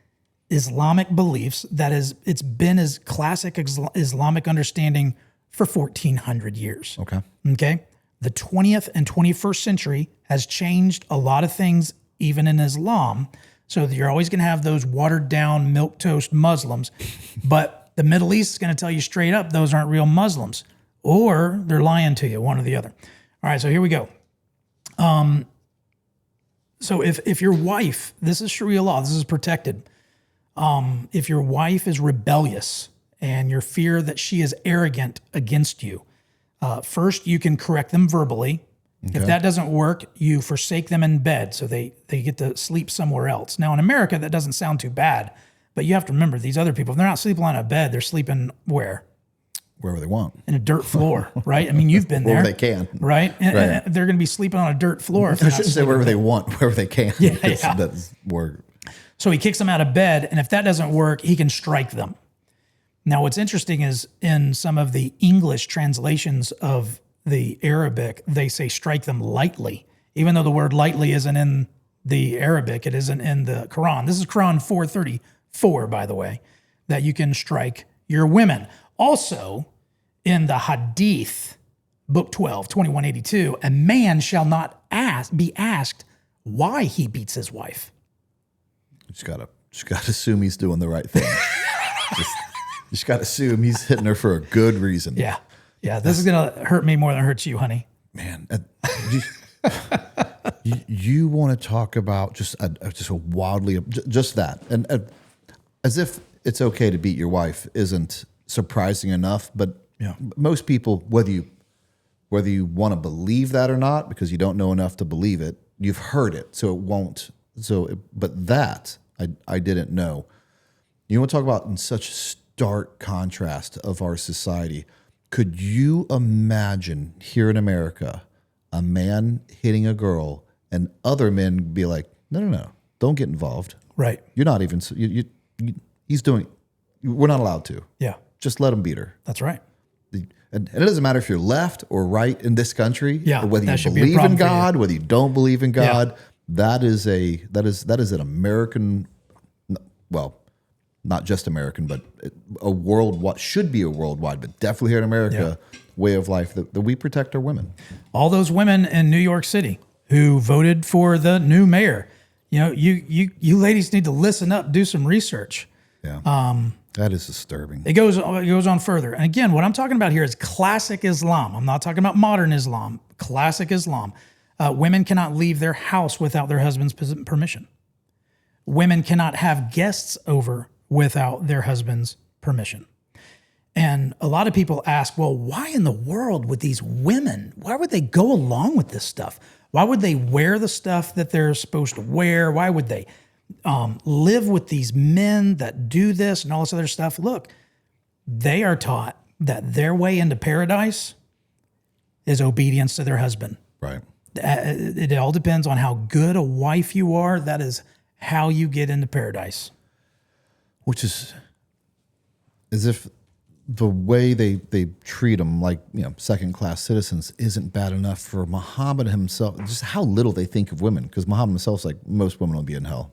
Islamic beliefs it's been as classic Islamic understanding for 1,400 years. Okay. The 20th and 21st century has changed a lot of things, even in Islam. So you're always going to have those watered down milquetoast Muslims, but the Middle East is going to tell you straight up, those aren't real Muslims, or they're lying to you, one or the other. All right. So here we go. So if your wife, this is Sharia law, this is protected. If your wife is rebellious and you fear that she is arrogant against you, first you can correct them verbally. Okay. If that doesn't work, you forsake them in bed so they get to sleep somewhere else. Now in America, that doesn't sound too bad, but you have to remember these other people, if they're not sleeping on a bed, they're sleeping where? Wherever they want. In a dirt floor, right? I mean, you've been there. Wherever they can. Right? And they're going to be sleeping on a dirt floor. If I shouldn't say wherever they want, wherever they can. Yeah. That's where. So he kicks them out of bed, and if that doesn't work, he can strike them. Now, what's interesting is in some of the English translations of the Arabic, they say strike them lightly, even though the word lightly isn't in the Arabic, it isn't in the Quran. This is Quran 434, by the way, that you can strike your women. Also, in the Hadith, book 12, 2182, a man shall not be asked why he beats his wife. You just gotta assume he's doing the right thing. just gotta assume he's hitting her for a good reason. Yeah. This is gonna hurt me more than it hurts you, honey. Man, you want to talk about just a wildly just that, and as if it's okay to beat your wife isn't surprising enough, but most people, whether you want to believe that or not, because you don't know enough to believe it, you've heard it, so it won't. But that I didn't know. You want to talk about in such stark contrast of our society. Could you imagine here in America a man hitting a girl and other men be like, no, don't get involved. Right. You're not even. He's doing. We're not allowed to. Yeah. Just let him beat her. That's right. And it doesn't matter if you're left or right in this country. Yeah, or whether that you should be a believe in problem for you. God, whether you don't believe in God. Yeah. That is an American. Well, not just American, but a worldwide, should be a worldwide, but definitely here in America, way of life that we protect our women. All those women in New York City who voted for the new mayor, you ladies need to listen up, do some research. Yeah. That is disturbing. It goes on further. And again, what I'm talking about here is classic Islam. I'm not talking about modern Islam, classic Islam. Women cannot leave their house without their husband's permission. women cannot have guests over without their husband's permission. And a lot of people ask, well, why in the world would these women, why would they go along with this stuff? Why would they wear the stuff that they're supposed to wear? Why would they live with these men that do this and all this other stuff? Look, they are taught that their way into paradise is obedience to their husband. Right. It all depends on how good a wife you are. That is how you get into paradise. Which is as if the way they treat them like, second-class citizens isn't bad enough for Muhammad himself. Just how little they think of women, because Muhammad himself's like, most women will be in hell.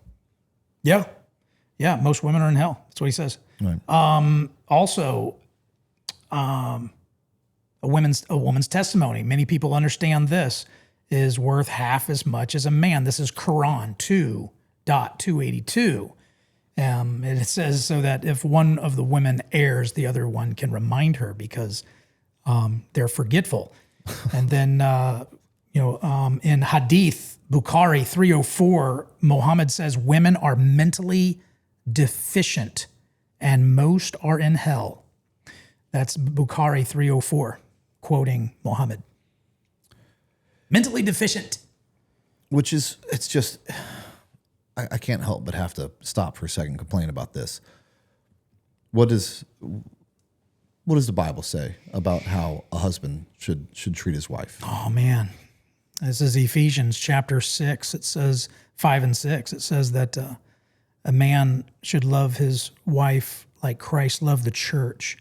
Yeah. Yeah, most women are in hell. That's what he says. Right. Also, a woman's testimony, many people understand this, is worth half as much as a man. This is Quran 2.282. And it says so that if one of the women errs, the other one can remind her because they're forgetful. And then, in Hadith, Bukhari 304, Muhammad says women are mentally deficient and most are in hell. That's Bukhari 304, quoting Muhammad. Mentally deficient. Which is, it's just... I can't help but have to stop for a second and complain about this. What does the Bible say about how a husband should treat his wife? Oh, man. This is Ephesians chapter 6. It says 5 and 6. It says that a man should love his wife like Christ loved the church,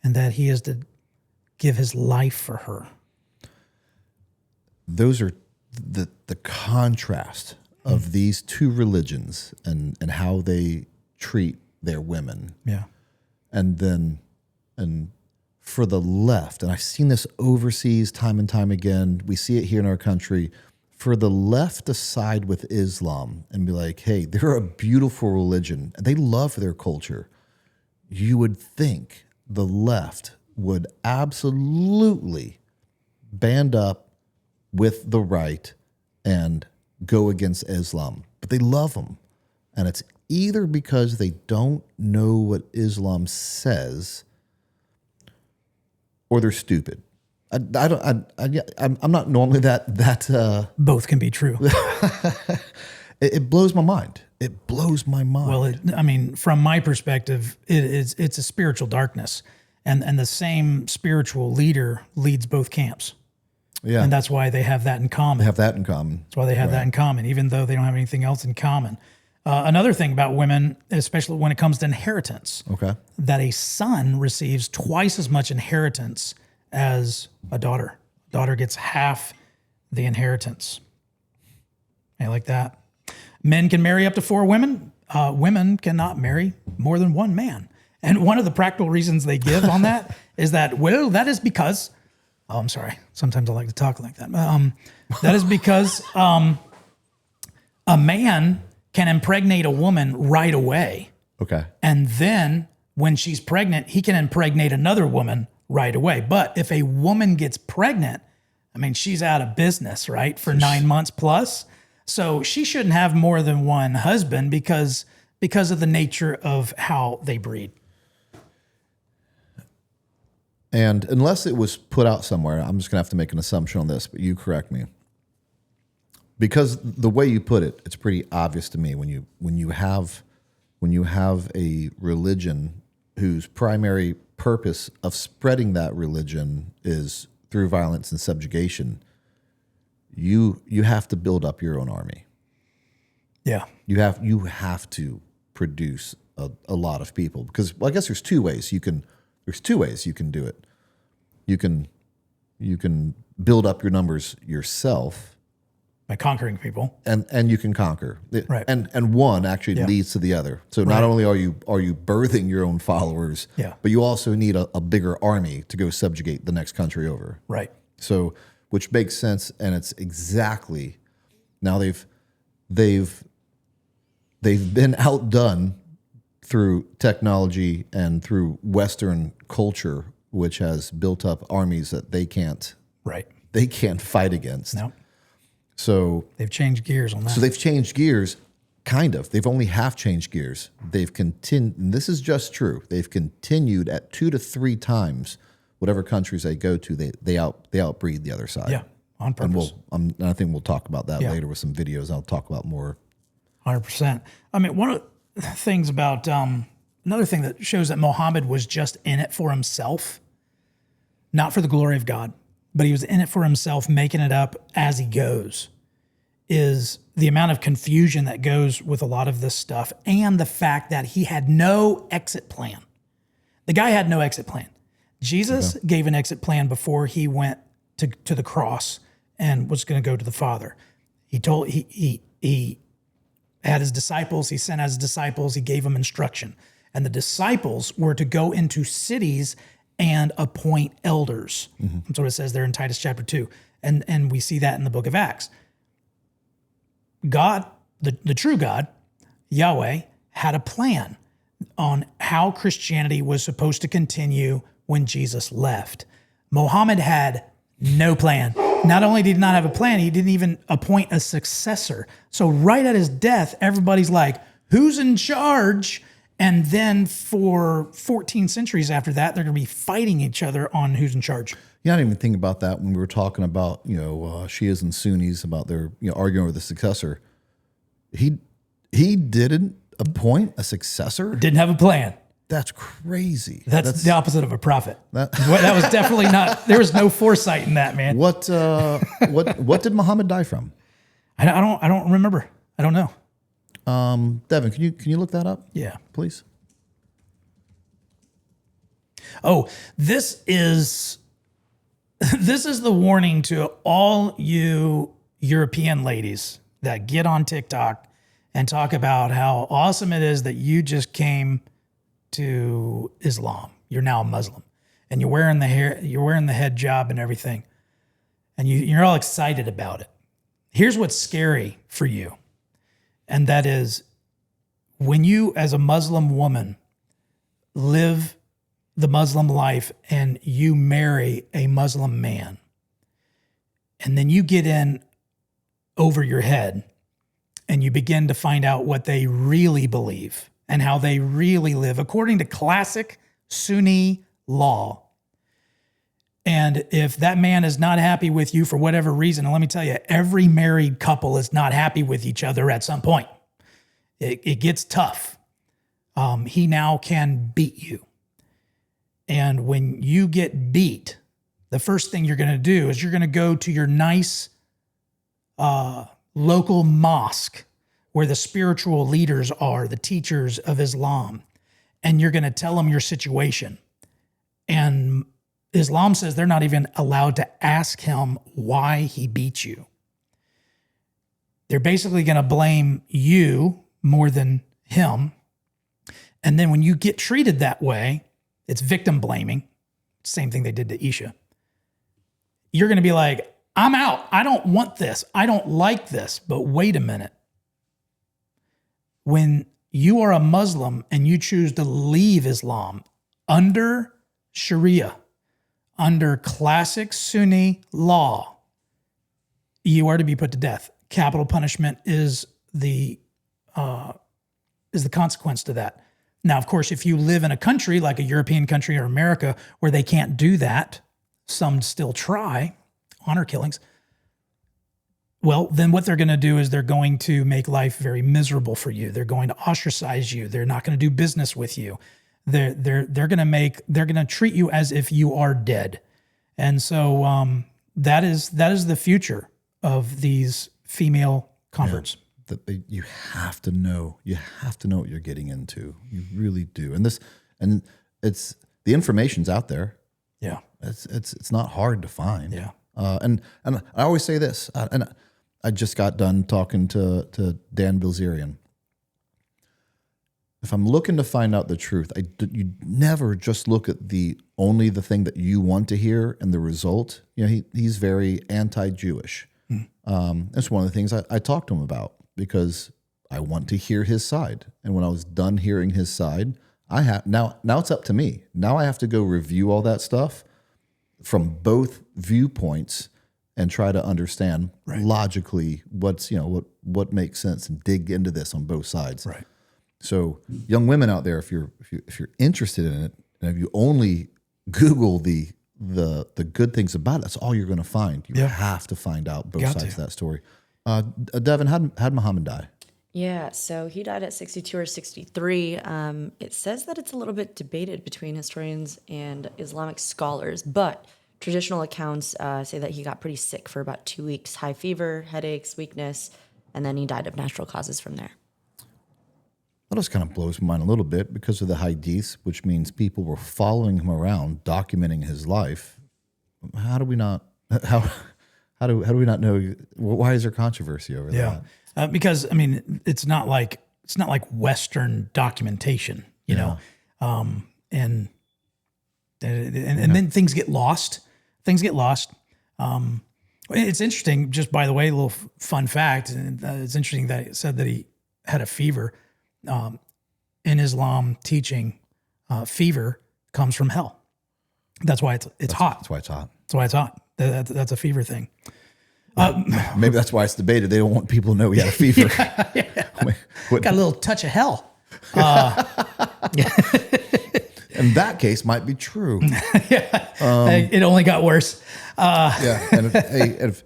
and that he is to give his life for her. Those are the contrast of these two religions and how they treat their women. Yeah. And for the left, and I've seen this overseas time and time again, we see it here in our country, for the left to side with Islam and be like, hey, they're a beautiful religion, and they love their culture. You would think the left would absolutely band up with the right and go against Islam, but they love them. And it's either because they don't know what Islam says or they're stupid. I'm not normally that Both can be true. it blows my mind. It blows my mind. Well, from my perspective, it's a spiritual darkness, and the same spiritual leader leads both camps. Yeah. And that's why they have that in common. They have that in common. That's why they have that in common, even though they don't have anything else in common. Another thing about women, especially when it comes to inheritance, that a son receives twice as much inheritance as a daughter. Daughter gets half the inheritance. I like that. Men can marry up to 4 women. Women cannot marry more than one man. And one of the practical reasons they give on that is that, well, that is because... Oh, I'm sorry. Sometimes I like to talk like that. That is because a man can impregnate a woman right away. Okay. And then when she's pregnant, he can impregnate another woman right away. But if a woman gets pregnant, she's out of business, right? For 9 months plus. So she shouldn't have more than one husband because of the nature of how they breed. And unless it was put out somewhere, I'm just going to have to make an assumption on this, but you correct me. Because the way you put it, it's pretty obvious to me when you have a religion whose primary purpose of spreading that religion is through violence and subjugation, you have to build up your own army. Yeah. You have to produce a lot of people, because I guess there's two ways you can do it. You can build up your numbers yourself by conquering people, and you can conquer. Right. And one actually leads to the other. So not only are you birthing your own followers, but you also need a bigger army to go subjugate the next country over. Right. So, which makes sense, and it's exactly now they've been outdone through technology and through Western culture, which has built up armies that they can't fight against. No. So they've changed gears on that. So they've changed gears, kind of. They've only half changed gears. They've continued, and this is just true. They've continued at 2 to 3 times whatever countries they go to. They outbreed the other side. Yeah, on purpose. And I think we'll talk about that later with some videos. I'll talk about more. 100%. I mean, one of the things about another thing that shows that Muhammad was just in it for himself, not for the glory of God, but he was in it for himself, making it up as he goes, is the amount of confusion that goes with a lot of this stuff, and the fact that he had no exit plan. The guy had no exit plan. Jesus gave an exit plan before he went to the cross and was going to go to the Father. He had his disciples. He sent out his disciples. He gave them instruction. And the disciples were to go into cities and appoint elders. That's what it says there in Titus chapter 2. And we see that in the book of Acts. God, the true God, Yahweh, had a plan on how Christianity was supposed to continue when Jesus left. Muhammad had no plan. Not only did he not have a plan, he didn't even appoint a successor. So right at his death, everybody's like, who's in charge? And then for 14 centuries after that, they're going to be fighting each other on who's in charge. Yeah, I didn't even think about that when we were talking about, Shias and Sunnis, about their, arguing over the successor. He didn't appoint a successor? Didn't have a plan. That's crazy. That's the opposite of a prophet. That was definitely not. There was no foresight in that, man. What did Muhammad die from? I don't remember. I don't know. Devin, can you look that up? Yeah, please. Oh, this is the warning to all you European ladies that get on TikTok and talk about how awesome it is that you just came to Islam. You're now a Muslim, and you're wearing the hair, you're wearing the hijab and everything, and you're all excited about it. Here's what's scary for you, and that is when you, as a Muslim woman, live the Muslim life and you marry a Muslim man, and then you get in over your head and you begin to find out what they really believe and how they really live according to classic Sunni law. And if that man is not happy with you for whatever reason, and let me tell you, every married couple is not happy with each other at some point. It gets tough. He now can beat you. And when you get beat, the first thing you're going to do is you're going to go to your nice local mosque where the spiritual leaders are, the teachers of Islam, and you're going to tell them your situation. And Islam says they're not even allowed to ask him why he beat you. They're basically going to blame you more than him. And then when you get treated that way, it's victim blaming. Same thing they did to Isha. You're going to be like, I'm out. I don't want this. I don't like this. But wait a minute. When you are a Muslim and you choose to leave Islam under Sharia, under classic Sunni law, you are to be put to death. Capital punishment is the consequence to that. Now, of course, if you live in a country like a European country or America where they can't do that, some still try, honor killings, well, then what they're going to do is they're going to make life very miserable for you. They're going to ostracize you. They're not going to do business with you. They're going to treat you as if you are dead. And so that is the future of these female converts. Yeah, you have to know what you're getting into. You really do. And it's the information's out there. Yeah. It's not hard to find. Yeah. And I always say this, and I just got done talking to Dan Bilzerian. If I'm looking to find out the truth, you never just look at only the thing that you want to hear and the result. He's very anti-Jewish. That's one of the things I talked to him about because I want to hear his side. And when I was done hearing his side, now it's up to me. Now I have to go review all that stuff from both viewpoints and try to understand logically what makes sense and dig into this on both sides. Right. So, young women out there, if you're interested in it, and if you only Google the good things about it, that's all you're going to find. You have to find out both sides of that story. Devin, how'd Muhammad die? Yeah, so he died at 62 or 63. It says that it's a little bit debated between historians and Islamic scholars, but traditional accounts say that he got pretty sick for about 2 weeks, high fever, headaches, weakness, and then he died of natural causes from there. That just kind of blows my mind a little bit because of the hadiths, which means people were following him around, documenting his life. How do we not know? Why is there controversy over that? Because I mean, it's not like Western documentation, you know, and then things get lost. It's interesting. Just by the way, a little fun fact. It's interesting that it said that he had a fever. In Islam teaching, fever comes from hell. That's why it's hot. That's why it's hot. That's why it's hot. That's a fever thing. Maybe that's why it's debated. They don't want people to know he had a fever. Got a little touch of hell. In that case, might be true. It only got worse. And if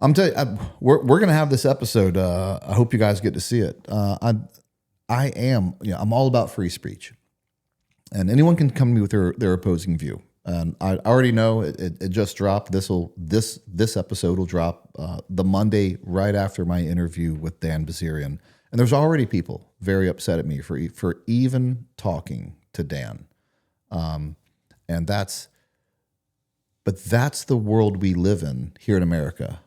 I'm telling you, we're going to have this episode. I hope you guys get to see it. I'm all about free speech, and anyone can come to me with their opposing view. And I already know it just dropped. This episode will drop the Monday right after my interview with Dan Bazirian. And there's already people very upset at me for even talking to Dan. And that's the world we live in here in America.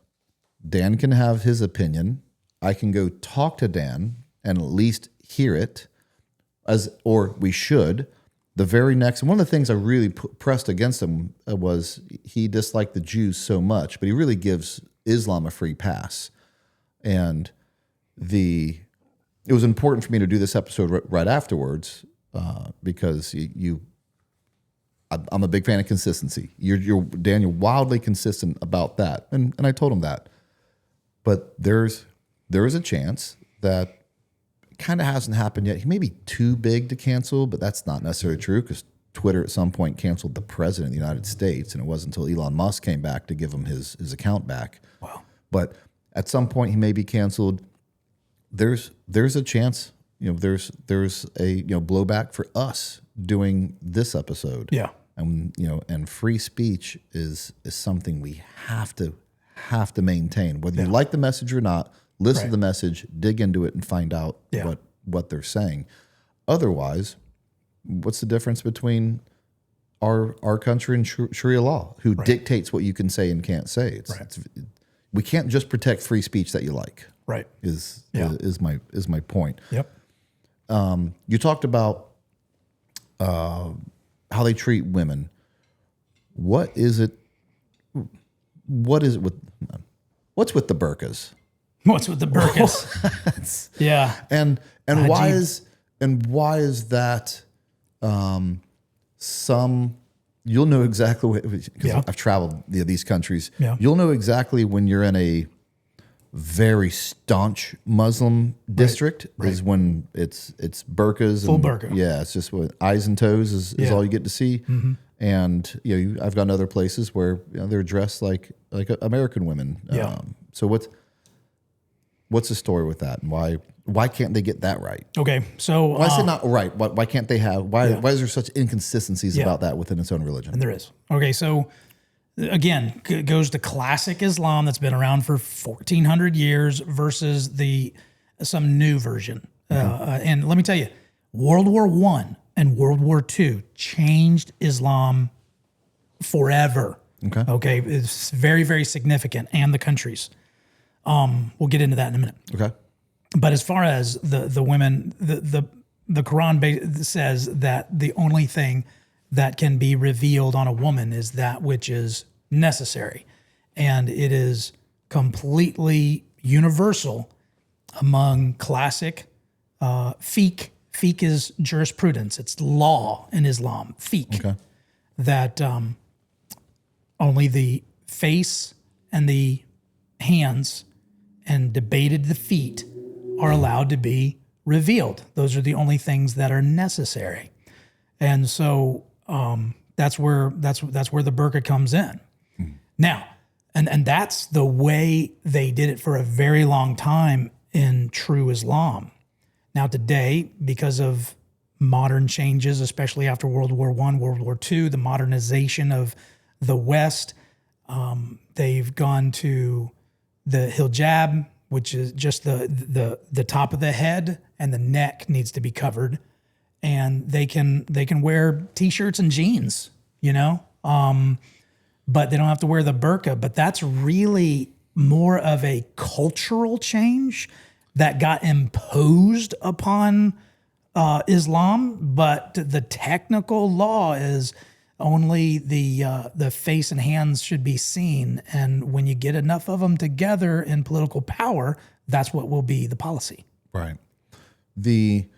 Dan can have his opinion. I can go talk to Dan and at least hear it, or we should. The very next, one of the things I really pressed against him was he disliked the Jews so much, but he really gives Islam a free pass. And it was important for me to do this episode right afterwards because I'm a big fan of consistency. You're wildly consistent about that, and I told him that. But there is a chance that kind of hasn't happened yet. He may be too big to cancel, but that's not necessarily true because Twitter at some point canceled the president of the United States, and it wasn't until Elon Musk came back to give him his account back. Wow. But at some point he may be canceled. There's a chance, there's a blowback for us doing this episode. Yeah. And free speech is something we have to maintain. Whether you like the message or not, listen to the message, dig into it, and find out what they're saying. Otherwise, what's the difference between our country and Sharia law, who dictates what you can say and can't say? We can't just protect free speech that you like. Right. Is my point. Yep. You talked about how they treat women. What's with the burqas? What's with the burqas? Yeah. And why is that some you'll know exactly because I've traveled these countries. Yeah. You'll know exactly when you're in a very staunch Muslim district is when it's burqas, full burqa. Yeah, it's just what eyes and toes is all you get to see. Mm-hmm. And I've gone to other places where they're dressed like American women. Yeah. So what's the story with that, and why can't they get that right? Okay, so why is it not right? Why can't they have? Why is there such inconsistencies about that within its own religion? And there is. Okay, so again, it goes to classic Islam that's been around for 1,400 years versus some new version. And let me tell you, World War I and World War II changed Islam forever. Okay, it's very, very significant, and the countries. We'll get into that in a minute. Okay. But as far as the women, the Quran says that the only thing that can be revealed on a woman is that which is necessary. And it is completely universal among classic fiqh. Fiqh is jurisprudence. It's law in Islam. Fiqh. Okay. That only the face and the hands and debated the feet are allowed to be revealed. Those are the only things that are necessary. And so that's where the burqa comes in. Now, and that's the way they did it for a very long time in true Islam. Now today, because of modern changes, especially after World War I, World War II, the modernization of the West, they've gone to the hijab, which is just the top of the head, and the neck needs to be covered, and they can wear t-shirts and jeans, but they don't have to wear the burqa. But that's really more of a cultural change that got imposed upon Islam, but the technical law is only the face and hands should be seen, and when you get enough of them together in political power, that's what will be the policy. Right. It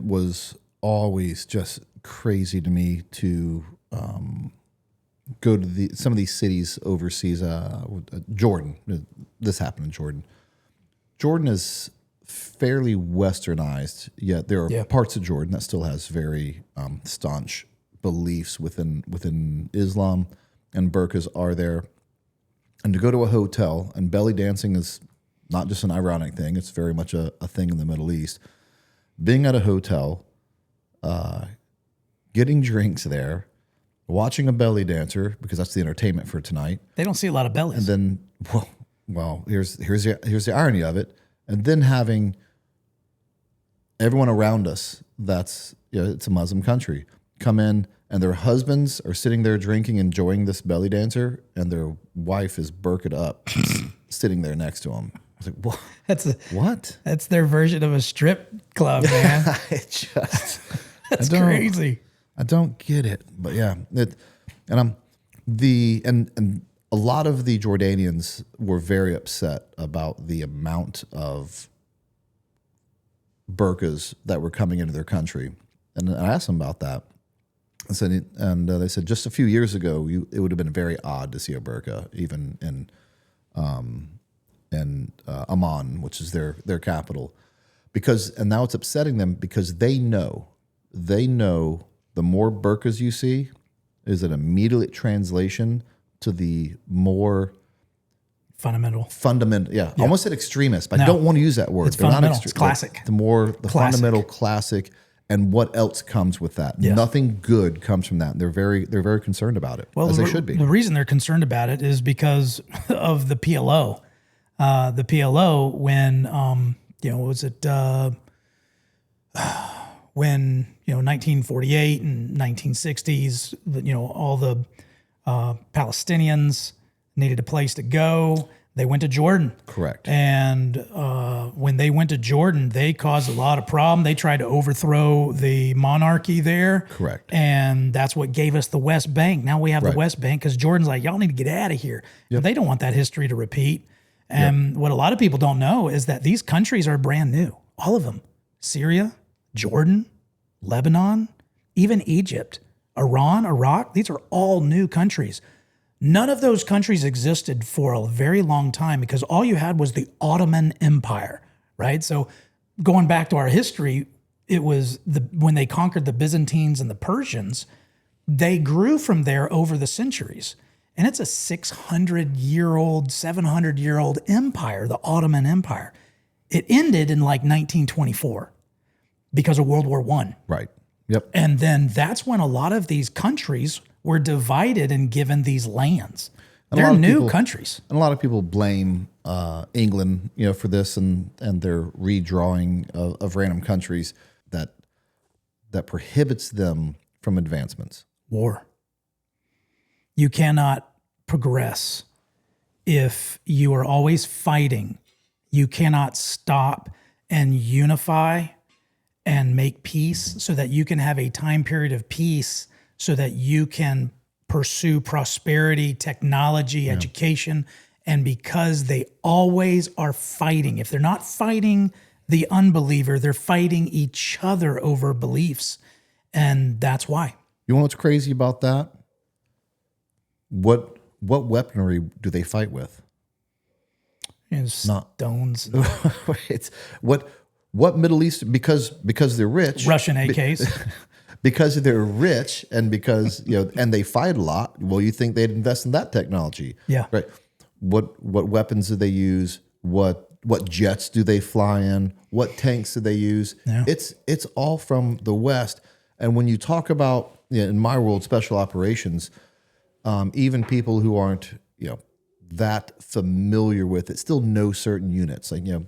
was always just crazy to me to go to some of these cities overseas. Jordan. This happened in Jordan. Jordan is fairly westernized, yet there are parts of Jordan that still has very staunch beliefs within Islam, and burqas are there. And to go to a hotel, and belly dancing is not just an ironic thing, it's very much a thing in the Middle East. Being at a hotel, getting drinks there, watching a belly dancer, because that's the entertainment for tonight. They don't see a lot of bellies. And then, well, here's the irony of it. And then having everyone around us that's, it's a Muslim country, come in and their husbands are sitting there drinking, enjoying this belly dancer, and their wife is burqa'd up, sitting there next to them. I was like, what? What? That's their version of a strip club, man. That's crazy. I don't get it, but yeah, and a lot of the Jordanians were very upset about the amount of burqas that were coming into their country, and I asked them about that. I said, and they said just a few years ago, it would have been very odd to see a burqa, even in Amman, which is their capital, and now it's upsetting them because they know the more burqas you see is an immediate translation to the more fundamental. Yeah, I almost said extremist, but I don't want to use that word. It's fundamental. It's classic. The fundamental classic, and what else comes with that? Yes. Nothing good comes from that. And they're very concerned about it, as they should be. The reason they're concerned about it is because of the PLO. The PLO, when when 1948 and 1960s, all the Palestinians needed a place to go. They went to Jordan. Correct. And when they went to Jordan, they caused a lot of problem. They tried to overthrow the monarchy there. Correct. And that's what gave us the West Bank. Now we have the West Bank because Jordan's like, y'all need to get out of here. Yep. But they don't want that history to repeat. And what a lot of people don't know is that these countries are brand new. All of them. Syria, Jordan, Lebanon, even Egypt, Iran, Iraq. These are all new countries. None of those countries existed for a very long time because all you had was the Ottoman Empire, right? So going back to our history, it was when they conquered the Byzantines and the Persians, they grew from there over the centuries. And it's a 600-year-old, 700-year-old empire, the Ottoman Empire. It ended in like 1924 because of World War I. Right. Yep. And then that's when a lot of these countries were divided and given these lands. They're new countries. And a lot of people blame England, for this and their redrawing of random countries that prohibits them from advancements. War. You cannot progress if you are always fighting. You cannot stop and unify and make peace so that you can have a time period of peace so that you can pursue prosperity, technology, education. And because they always are fighting, if they're not fighting the unbeliever, they're fighting each other over beliefs. And that's why. You know what's crazy about that? What what weaponry do they fight with? Stones. It's what Middle East, because they're rich. Russian AKs. Because they're rich and because, and they fight a lot. Well, you think they'd invest in that technology. Yeah. Right. What weapons do they use? What jets do they fly in? What tanks do they use? Yeah. It's all from the West. And when you talk about, in my world, special operations, even people who aren't, that familiar with it still know certain units. Like, I'll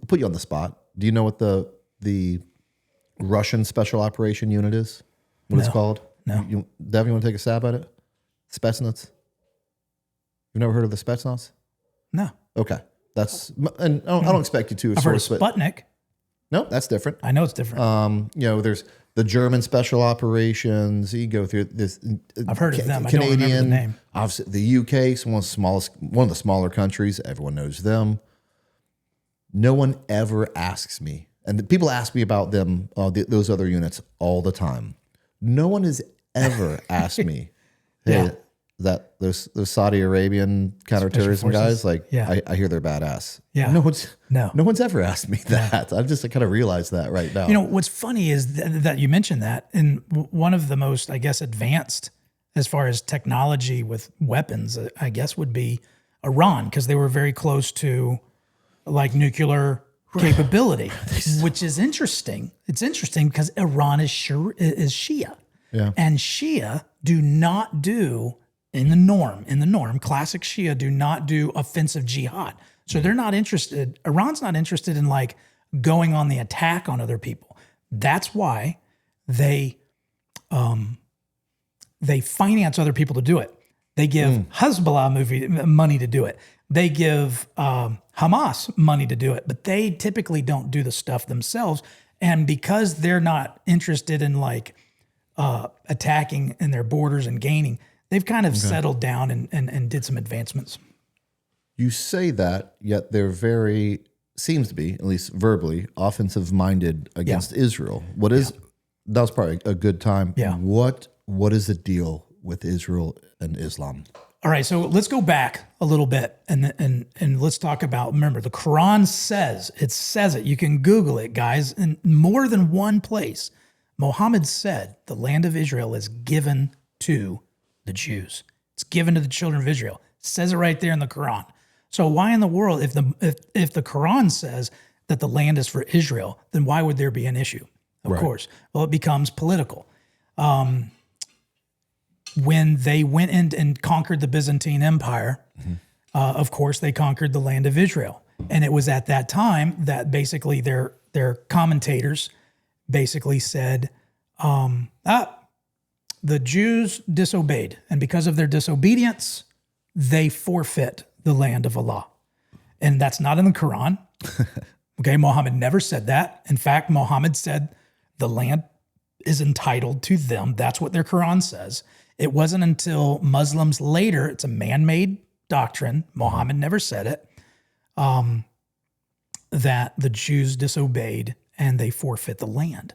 put you on the spot. Do you know what the Russian special operation unit is? What it's called? No. Dev, you want to take a stab at it? Spetsnaz? You've never heard of the Spetsnaz? No. Okay. And I don't expect you to. I've heard of Sputnik. No, that's different. I know it's different. There's the German special operations. You go through this. I've heard of them. Canadian, I don't remember the name. Obviously, the UK is one of the smaller countries. Everyone knows them. No one ever asks me, and people ask me about them, those other units all the time. No one has ever asked me, hey, that those Saudi Arabian counterterrorism guys, I hear they're badass. Yeah. No one's ever asked me that. I've just kind of realized that right now. What's funny is that you mentioned that, and one of the most, I guess, advanced as far as technology with weapons, I guess, would be Iran, because they were very close to like nuclear capability, which is interesting. It's interesting because Iran is Shia, and Shia do not do in the norm, classic Shia do not do offensive jihad. So they're not interested. Iran's not interested in like going on the attack on other people. That's why they finance other people to do it. They give Hezbollah money to do it. They give Hamas money to do it, but they typically don't do the stuff themselves. And because they're not interested in like attacking in their borders and gaining, they've kind of settled down and did some advancements. You say that, yet they're very, seems to be, at least verbally, offensive-minded against Israel. That was probably a good time. Yeah. What is the deal with Israel and Islam? All right, so let's go back a little bit and let's talk about, remember, the Quran says it. You can Google it, guys, in more than one place. Muhammad said the land of Israel is given to the Jews. It's given to the children of Israel. It says it right there in the Quran. So why in the world, if the Quran says that the land is for Israel, then why would there be an issue? Of course. Well, it becomes political. When they went in and conquered the Byzantine Empire, of course, they conquered the land of Israel. And it was at that time that basically their commentators basically said, the Jews disobeyed. And because of their disobedience, they forfeit the land of Allah. And that's not in the Quran. Okay, Muhammad never said that. In fact, Muhammad said the land is entitled to them. That's what their Quran says. It wasn't until Muslims later, it's a man-made doctrine, Muhammad never said it, that the Jews disobeyed and they forfeit the land.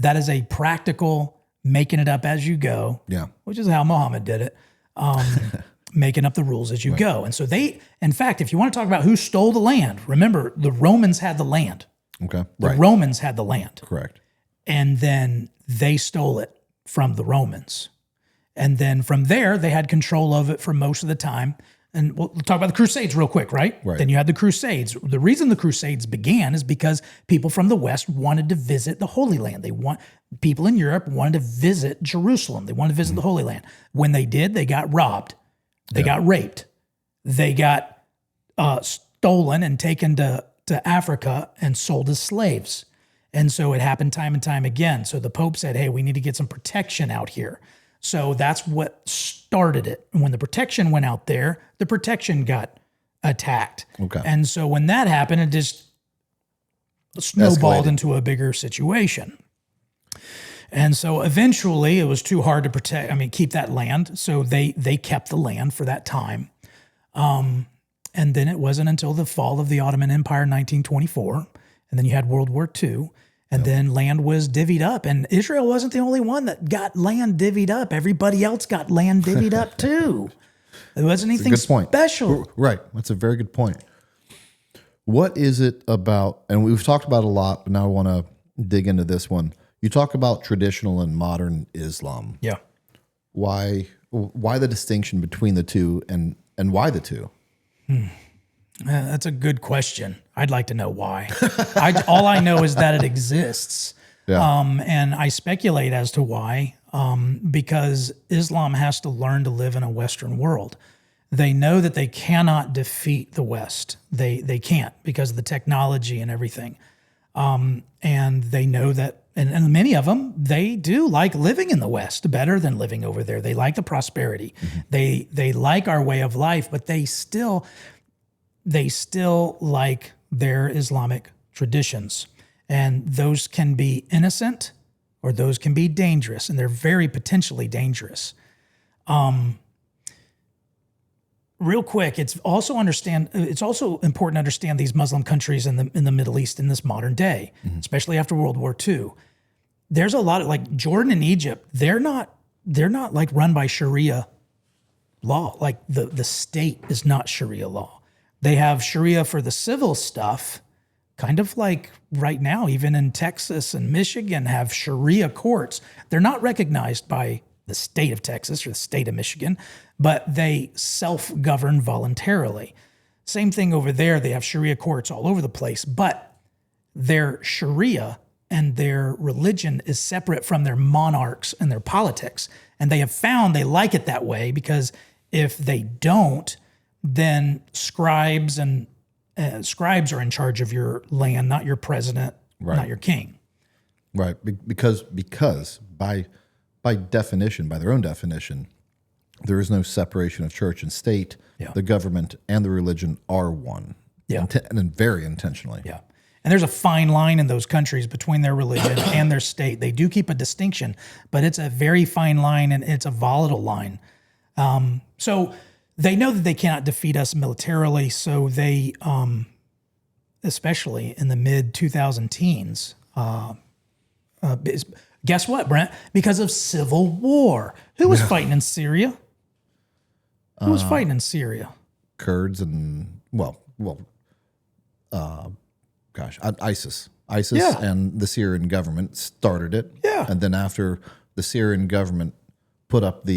That is a practical making it up as you go, which is how Muhammad did it, making up the rules as you go. And so in fact, if you want to talk about who stole the land, remember the Romans had the land. Okay, The Romans had the land. Correct. And then they stole it from the Romans. And then from there, they had control of it for most of the time. And we'll talk about the Crusades real quick, right? Then you had the Crusades. The reason the Crusades began is because people from the West wanted to visit the Holy Land. People in Europe wanted to visit Jerusalem. They wanted to visit the Holy Land. When they did, they got robbed. They got raped. They got stolen and taken to Africa and sold as slaves. And so it happened time and time again. So the Pope said, hey, we need to get some protection out here. So that's what started it. And when the protection went out there, the protection got attacked. Okay. And so when that happened, it just snowballed into a bigger situation. And so eventually it was too hard to keep that land. So they kept the land for that time. And then it wasn't until the fall of the Ottoman Empire in 1924. And then you had World War II. And then land was divvied up. And Israel wasn't the only one that got land divvied up. Everybody else got land divvied up too. It wasn't anything Good point. special. Right. That's a very good point. What is it about, and we've talked about it a lot, but now I want to dig into this one. You talk about traditional and modern Islam. Yeah. Why the distinction between the two, and why the two? That's a good question. I'd like to know why. All I know is that it exists. Yeah. And I speculate as to why, because Islam has to learn to live in a Western world. They know that they cannot defeat the West. They can't because of the technology and everything. And they know that, and many of them, they do like living in the West better than living over there. They like the prosperity. Mm-hmm. They like our way of life, but they still like their Islamic traditions. And those can be innocent or those can be dangerous, and they're very potentially dangerous. Real quick, it's also important to understand these Muslim countries in the Middle East in this modern day, mm-hmm. especially after World War II. There's a lot of, like, Jordan and Egypt, they're not like run by Sharia law. Like the state is not Sharia law. They have Sharia for the civil stuff, kind of like right now, even in Texas and Michigan have Sharia courts. They're not recognized by the state of Texas or the state of Michigan, but they self-govern voluntarily. Same thing over there. They have Sharia courts all over the place, but their Sharia and their religion is separate from their monarchs and their politics. And they have found they like it that way, because if they don't, then scribes are in charge of your land, not your president, right. Not your king. Right, because by definition, by their own definition, there is no separation of church and state. Yeah. The government and the religion are one. Yeah. And very intentionally. Yeah. And there's a fine line in those countries between their religion and their state. They do keep a distinction, but it's a very fine line, and it's a volatile line. So they know that they cannot defeat us militarily, so they, especially in the mid-2010s, guess what, Brent? Because of civil war. Who was fighting in Syria? Who was fighting in Syria? Kurds and, ISIS. ISIS Yeah. and the Syrian government started it. Yeah. And then after the Syrian government put up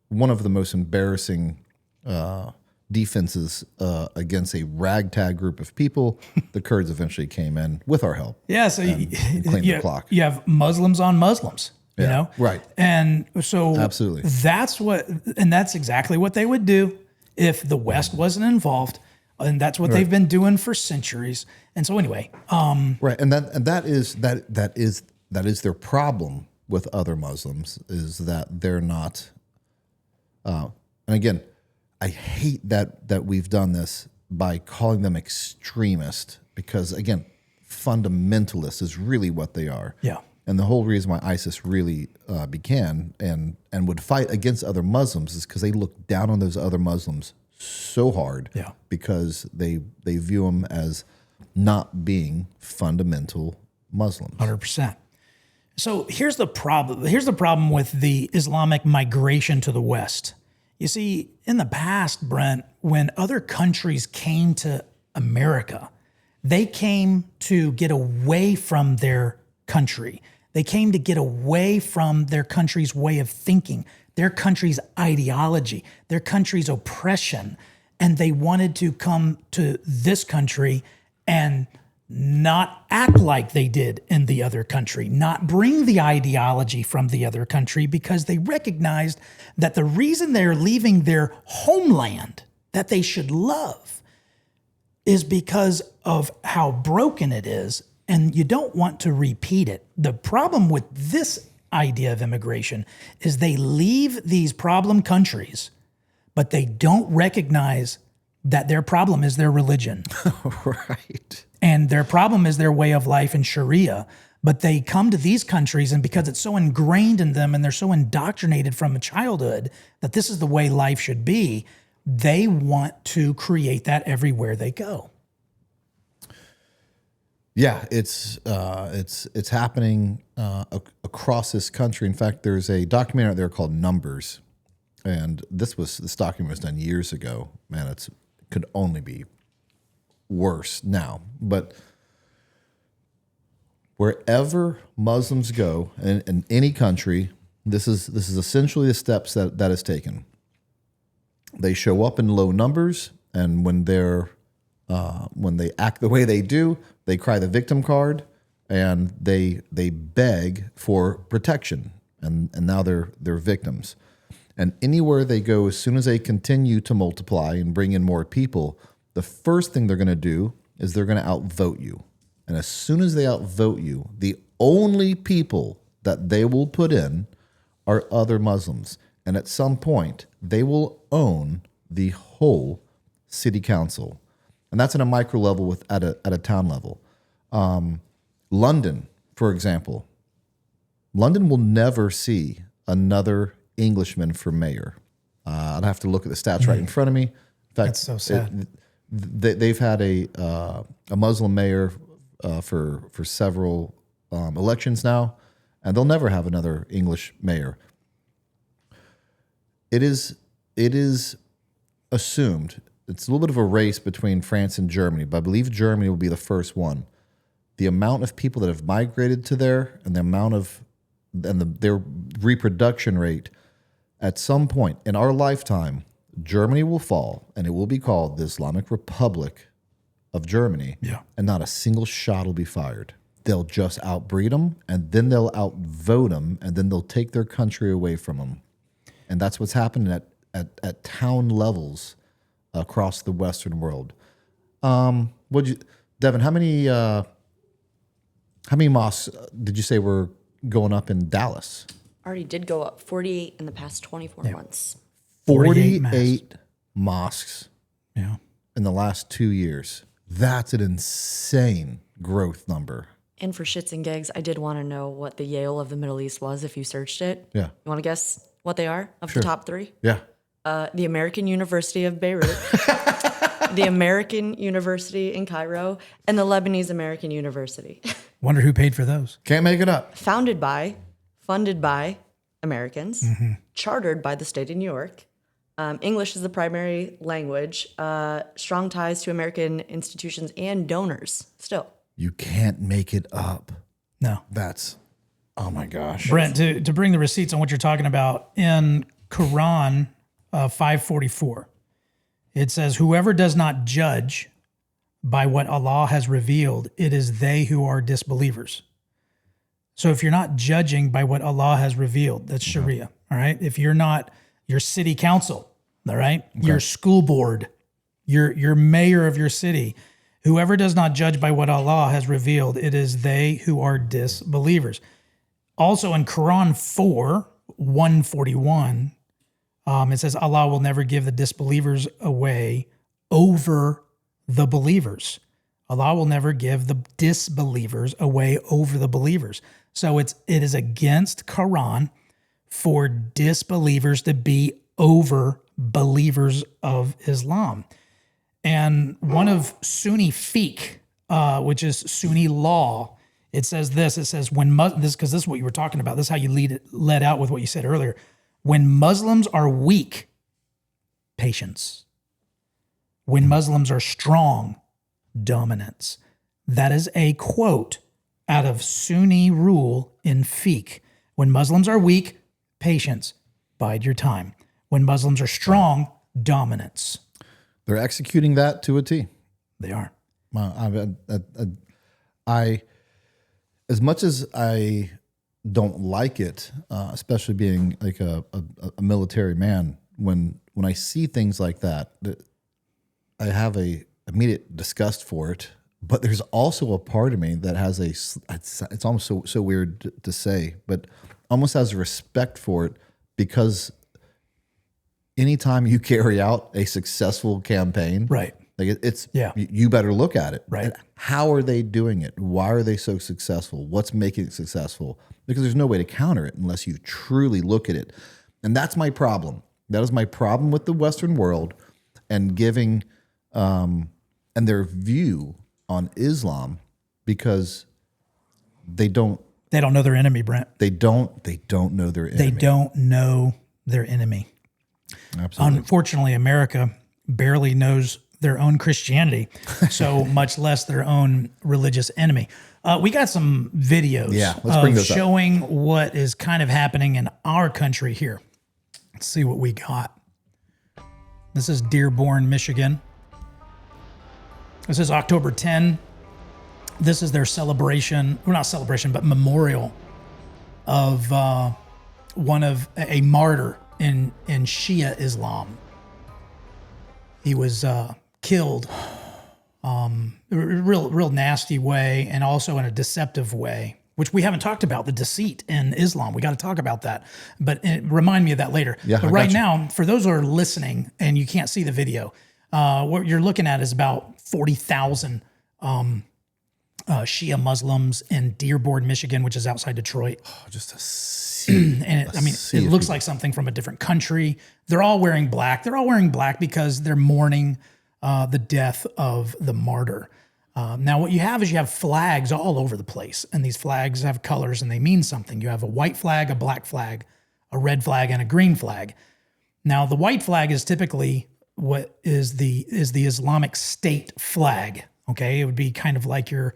one of the most embarrassing defenses against a ragtag group of people, the Kurds eventually came in with our help. Yeah, so and claimed the clock. You have Muslims on Muslims, you know? Right. And so Absolutely. that's exactly what they would do if the West wasn't involved. And that's what they've been doing for centuries. And so anyway, right. And that is their problem with other Muslims, is that they're not, and again, I hate that we've done this by calling them extremist, because again, fundamentalist is really what they are. Yeah. And the whole reason why ISIS really began and would fight against other Muslims is because they look down on those other Muslims so hard. Yeah. Because they view them as not being fundamental Muslims. 100%. So here's the problem. Here's the problem with the Islamic migration to the West. You see, in the past, Brent, when other countries came to America, they came to get away from their country. They came to get away from their country's way of thinking, their country's ideology, their country's oppression. And they wanted to come to this country and not act like they did in the other country, not bring the ideology from the other country, because they recognized that the reason they're leaving their homeland that they should love is because of how broken it is, and you don't want to repeat it. The problem with this idea of immigration is they leave these problem countries, but they don't recognize that their problem is their religion. Right. And their problem is their way of life in Sharia. But they come to these countries, and because it's so ingrained in them and they're so indoctrinated from childhood that this is the way life should be, they want to create that everywhere they go. Yeah, it's happening across this country. In fact, there's a documentary out there called Numbers and this document was done years ago. Man, it could only be worse now. But wherever Muslims go in any country, this is essentially the steps that is taken. They show up in low numbers, and when they act the way they do, they cry the victim card, and they beg for protection, and now they're victims. And anywhere they go, as soon as they continue to multiply and bring in more people, the first thing they're going to do is they're going to outvote you. And as soon as they outvote you, the only people that they will put in are other Muslims. And at some point, they will own the whole city council. And that's at a micro level at a town level. London, for example, London will never see another Englishman for mayor. I'd have to look at the stats right in front of me. In fact, That's so sad. They've had a Muslim mayor for several elections now, and they'll never have another English mayor. It is assumed, it's a little bit of a race between France and Germany, but I believe Germany will be the first one. The amount of people that have migrated to there and their reproduction rate, at some point in our lifetime, Germany will fall, and it will be called the Islamic Republic of Germany, and not a single shot will be fired. They'll just outbreed them, and then they'll outvote them, and then they'll take their country away from them. And that's what's happening at town levels across the Western world. Devin, how many mosques did you say were going up in Dallas? Already did go up 48 in the past 24 months. 48 mosques Yeah. in the last 2 years. That's an insane growth number. And for shits and gigs, I did want to know what the Yale of the Middle East was if you searched it. Yeah. You want to guess what they are of Sure. the top three? Yeah. The American University of Beirut, the American University in Cairo, and the Lebanese American University. Wonder who paid for those. Can't make it up. Funded by Americans, chartered by the state of New York. English is the primary language. Strong ties to American institutions and donors still. You can't make it up. No. That's, oh my gosh. Brent, to bring the receipts on what you're talking about, in Quran 544, it says, whoever does not judge by what Allah has revealed, it is they who are disbelievers. So if you're not judging by what Allah has revealed, that's Sharia, all right? If you're not your city council, all right? Your school board, your mayor of your city, whoever does not judge by what Allah has revealed, it is they who are disbelievers. Also in Quran 4:141, it says Allah will never give the disbelievers away over the believers. Allah will never give the disbelievers away over the believers. So it is against Quran for disbelievers to be over believers of Islam. And one of Sunni fiqh, which is Sunni law, it says this. It says because this is what you were talking about. This is how you led out with what you said earlier. When Muslims are weak, patience. When Muslims are strong, dominance. That is a quote out of Sunni rule in fiqh. When Muslims are weak, patience. Bide your time. When Muslims are strong, dominance. They're executing that to a T. They are. I as much as I don't like it, especially being like a military man, when I see things like that, I have a immediate disgust for it. But there's also a part of me that has it's almost so weird to say, but almost has a respect for it, because anytime you carry out a successful campaign, Right. like you better look at it. Right. And how are they doing it? Why are they so successful? What's making it successful? Because there's no way to counter it unless you truly look at it. And that's my problem. That is my problem with the Western world and giving and their view on Islam, because they don't know their enemy, Brent. They don't know their enemy. They don't know their enemy. Absolutely. Unfortunately, America barely knows their own Christianity, so much less their own religious enemy. We got some videos let's bring of those up. showing what is kind of happening in our country here. Let's see what we got. This is Dearborn, Michigan. This is October 10. This is their celebration, well, not celebration, but memorial of one of a martyr in Shia Islam. He was killed real nasty way, and also in a deceptive way, which we haven't talked about, the deceit in Islam. We got to talk about that, but remind me of that later. Yeah, but I right got you. now, for those who are listening and you can't see the video, what you're looking at is about 40,000 Shia Muslims in Dearborn, Michigan, which is outside Detroit. Just a sea. And it looks like something from a different country. They're all wearing black. They're all wearing black because they're mourning the death of the martyr. Now, what you have flags all over the place, and these flags have colors and they mean something. You have a white flag, a black flag, a red flag, and a green flag. Now, the white flag is typically what is the Islamic State flag. Okay, it would be kind of like a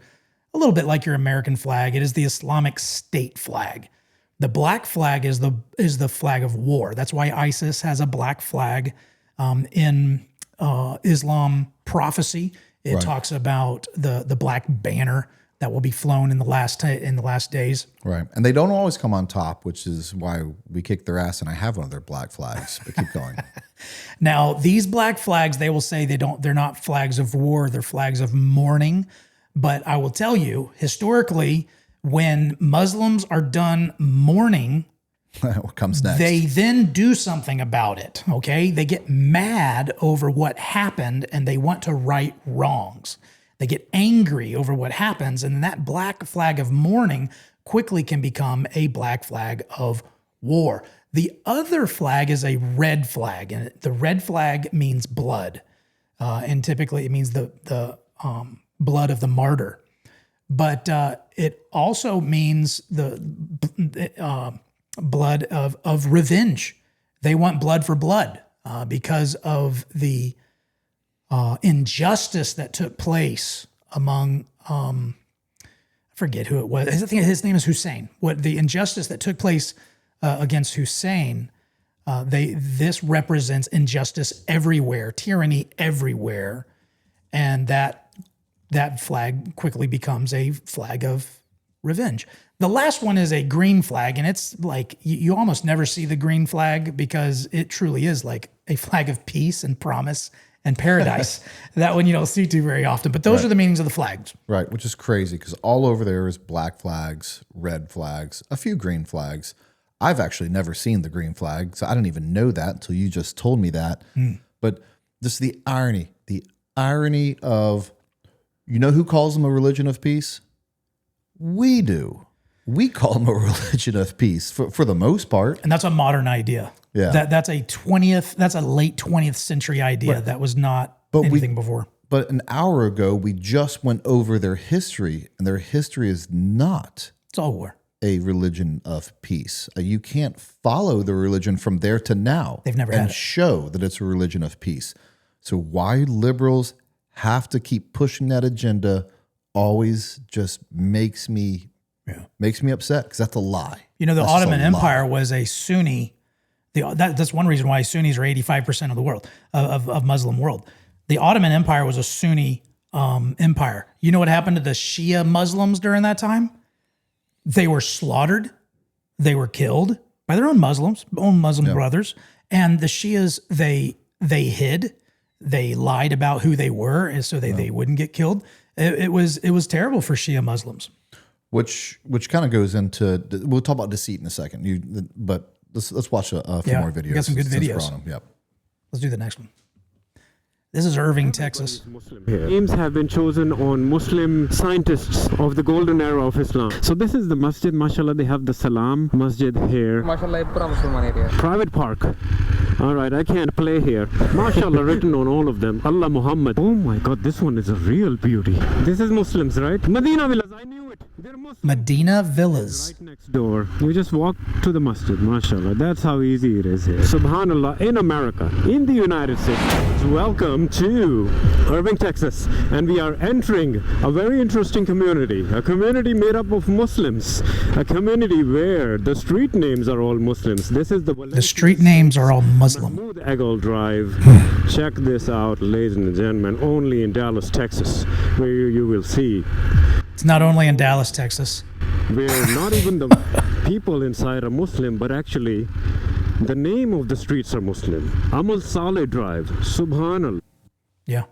little bit like your American flag. It is the Islamic State flag. The black flag is the flag of war. That's why ISIS has a black flag. In Islam prophecy, it talks about the black banner that will be flown in the last days. Right. And they don't always come on top, which is why we kick their ass, and I have one of their black flags. But keep going. Now, these black flags, they will say they're not flags of war, they're flags of mourning. But I will tell you, historically, when Muslims are done mourning, What comes next? they then do something about it, okay? They get mad over what happened and they want to right wrongs. They get angry over what happens, and that black flag of mourning quickly can become a black flag of war. The other flag is a red flag, and the red flag means blood. And typically it means the blood of the martyr. But it also means the blood of revenge. They want blood for blood because of the injustice that took place among, I forget who it was. I think his name is Hussein. What the injustice that took place against Hussein, this represents injustice everywhere, tyranny everywhere, and that flag quickly becomes a flag of revenge. The last one is a green flag, and it's like you almost never see the green flag because it truly is like a flag of peace and promise and paradise. That one you don't see too very often, but those are the meanings of the flags. Right, which is crazy because all over there is black flags, red flags, a few green flags. I've actually never seen the green flag, so I didn't even know that until you just told me that. But just the irony of, you know who calls them a religion of peace? We do. We call them a religion of peace for the most part. And that's a modern idea. Yeah. That's a late 20th century idea. That was not anything before. But an hour ago, we just went over their history, and their history is not It's all war. a religion of peace. You can't follow the religion from there to now. They've never had and it. show that it's a religion of peace. So why liberals have to keep pushing that agenda always just makes me upset, because that's a lie. You know, the That's just Ottoman a Empire lie. was a Sunni. That's one reason why Sunnis are 85% of the world, of Muslim world. The Ottoman Empire was a Sunni empire. You know what happened to the Shia Muslims during that time? They were slaughtered. They were killed by their own Muslim brothers. And the Shias, they hid. They lied about who they were, and so they wouldn't get killed. It was terrible for Shia Muslims. Which kind of goes into, we'll talk about deceit in a second. But let's watch a few more videos. we got some good since we're videos. on them. Yep. Let's do the next one. This is Irving, Texas. Names have been chosen on Muslim scientists of the golden era of Islam. So this is the masjid, mashallah. They have the Salam Masjid here. Private park. All right, I can't play here. Mashallah written on all of them. Allah Muhammad. Oh my God, this one is a real beauty. This is Muslims, right? Medina Villas, I knew it. They're Muslims. Medina Villas. Right next door. You just walk to the masjid, mashallah. That's how easy it is here. Subhanallah, in America, in the United States. Welcome to Irving, Texas. And we are entering a very interesting community. A community made up of Muslims. A community where the street names are all Muslims. This is the street names are all Muslim. Mahmoud Eagle Drive. Check this out, ladies and gentlemen. Only in Dallas, Texas, where you will see. It's not only in Dallas, Texas. Where not even the people inside are Muslim, but actually the name of the streets are Muslim. Amal Saleh Drive. Subhanallah. Yeah.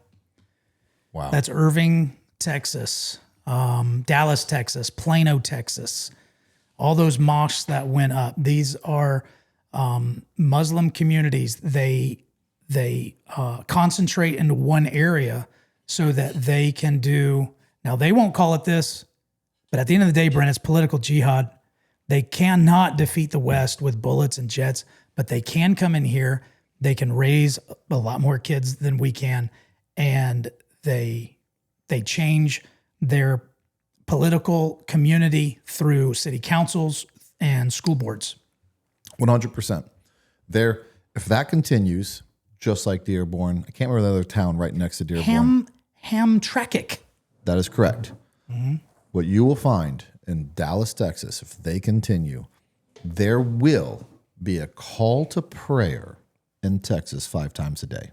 Wow. That's Irving, Texas, Dallas, Texas, Plano, Texas. All those mosques that went up. These are Muslim communities. They concentrate into one area so that they can do. Now they won't call it this, but at the end of the day, Brent, it's political jihad. They cannot defeat the West with bullets and jets, but they can come in here. They can raise a lot more kids than we can, and they change their political community through city councils and school boards. 100%. There, if that continues, just like Dearborn, I can't remember the other town right next to Dearborn. Hamtramck. That is correct. Mm-hmm. What you will find in Dallas, Texas, if they continue, there will be a call to prayer in Texas 5 times a day.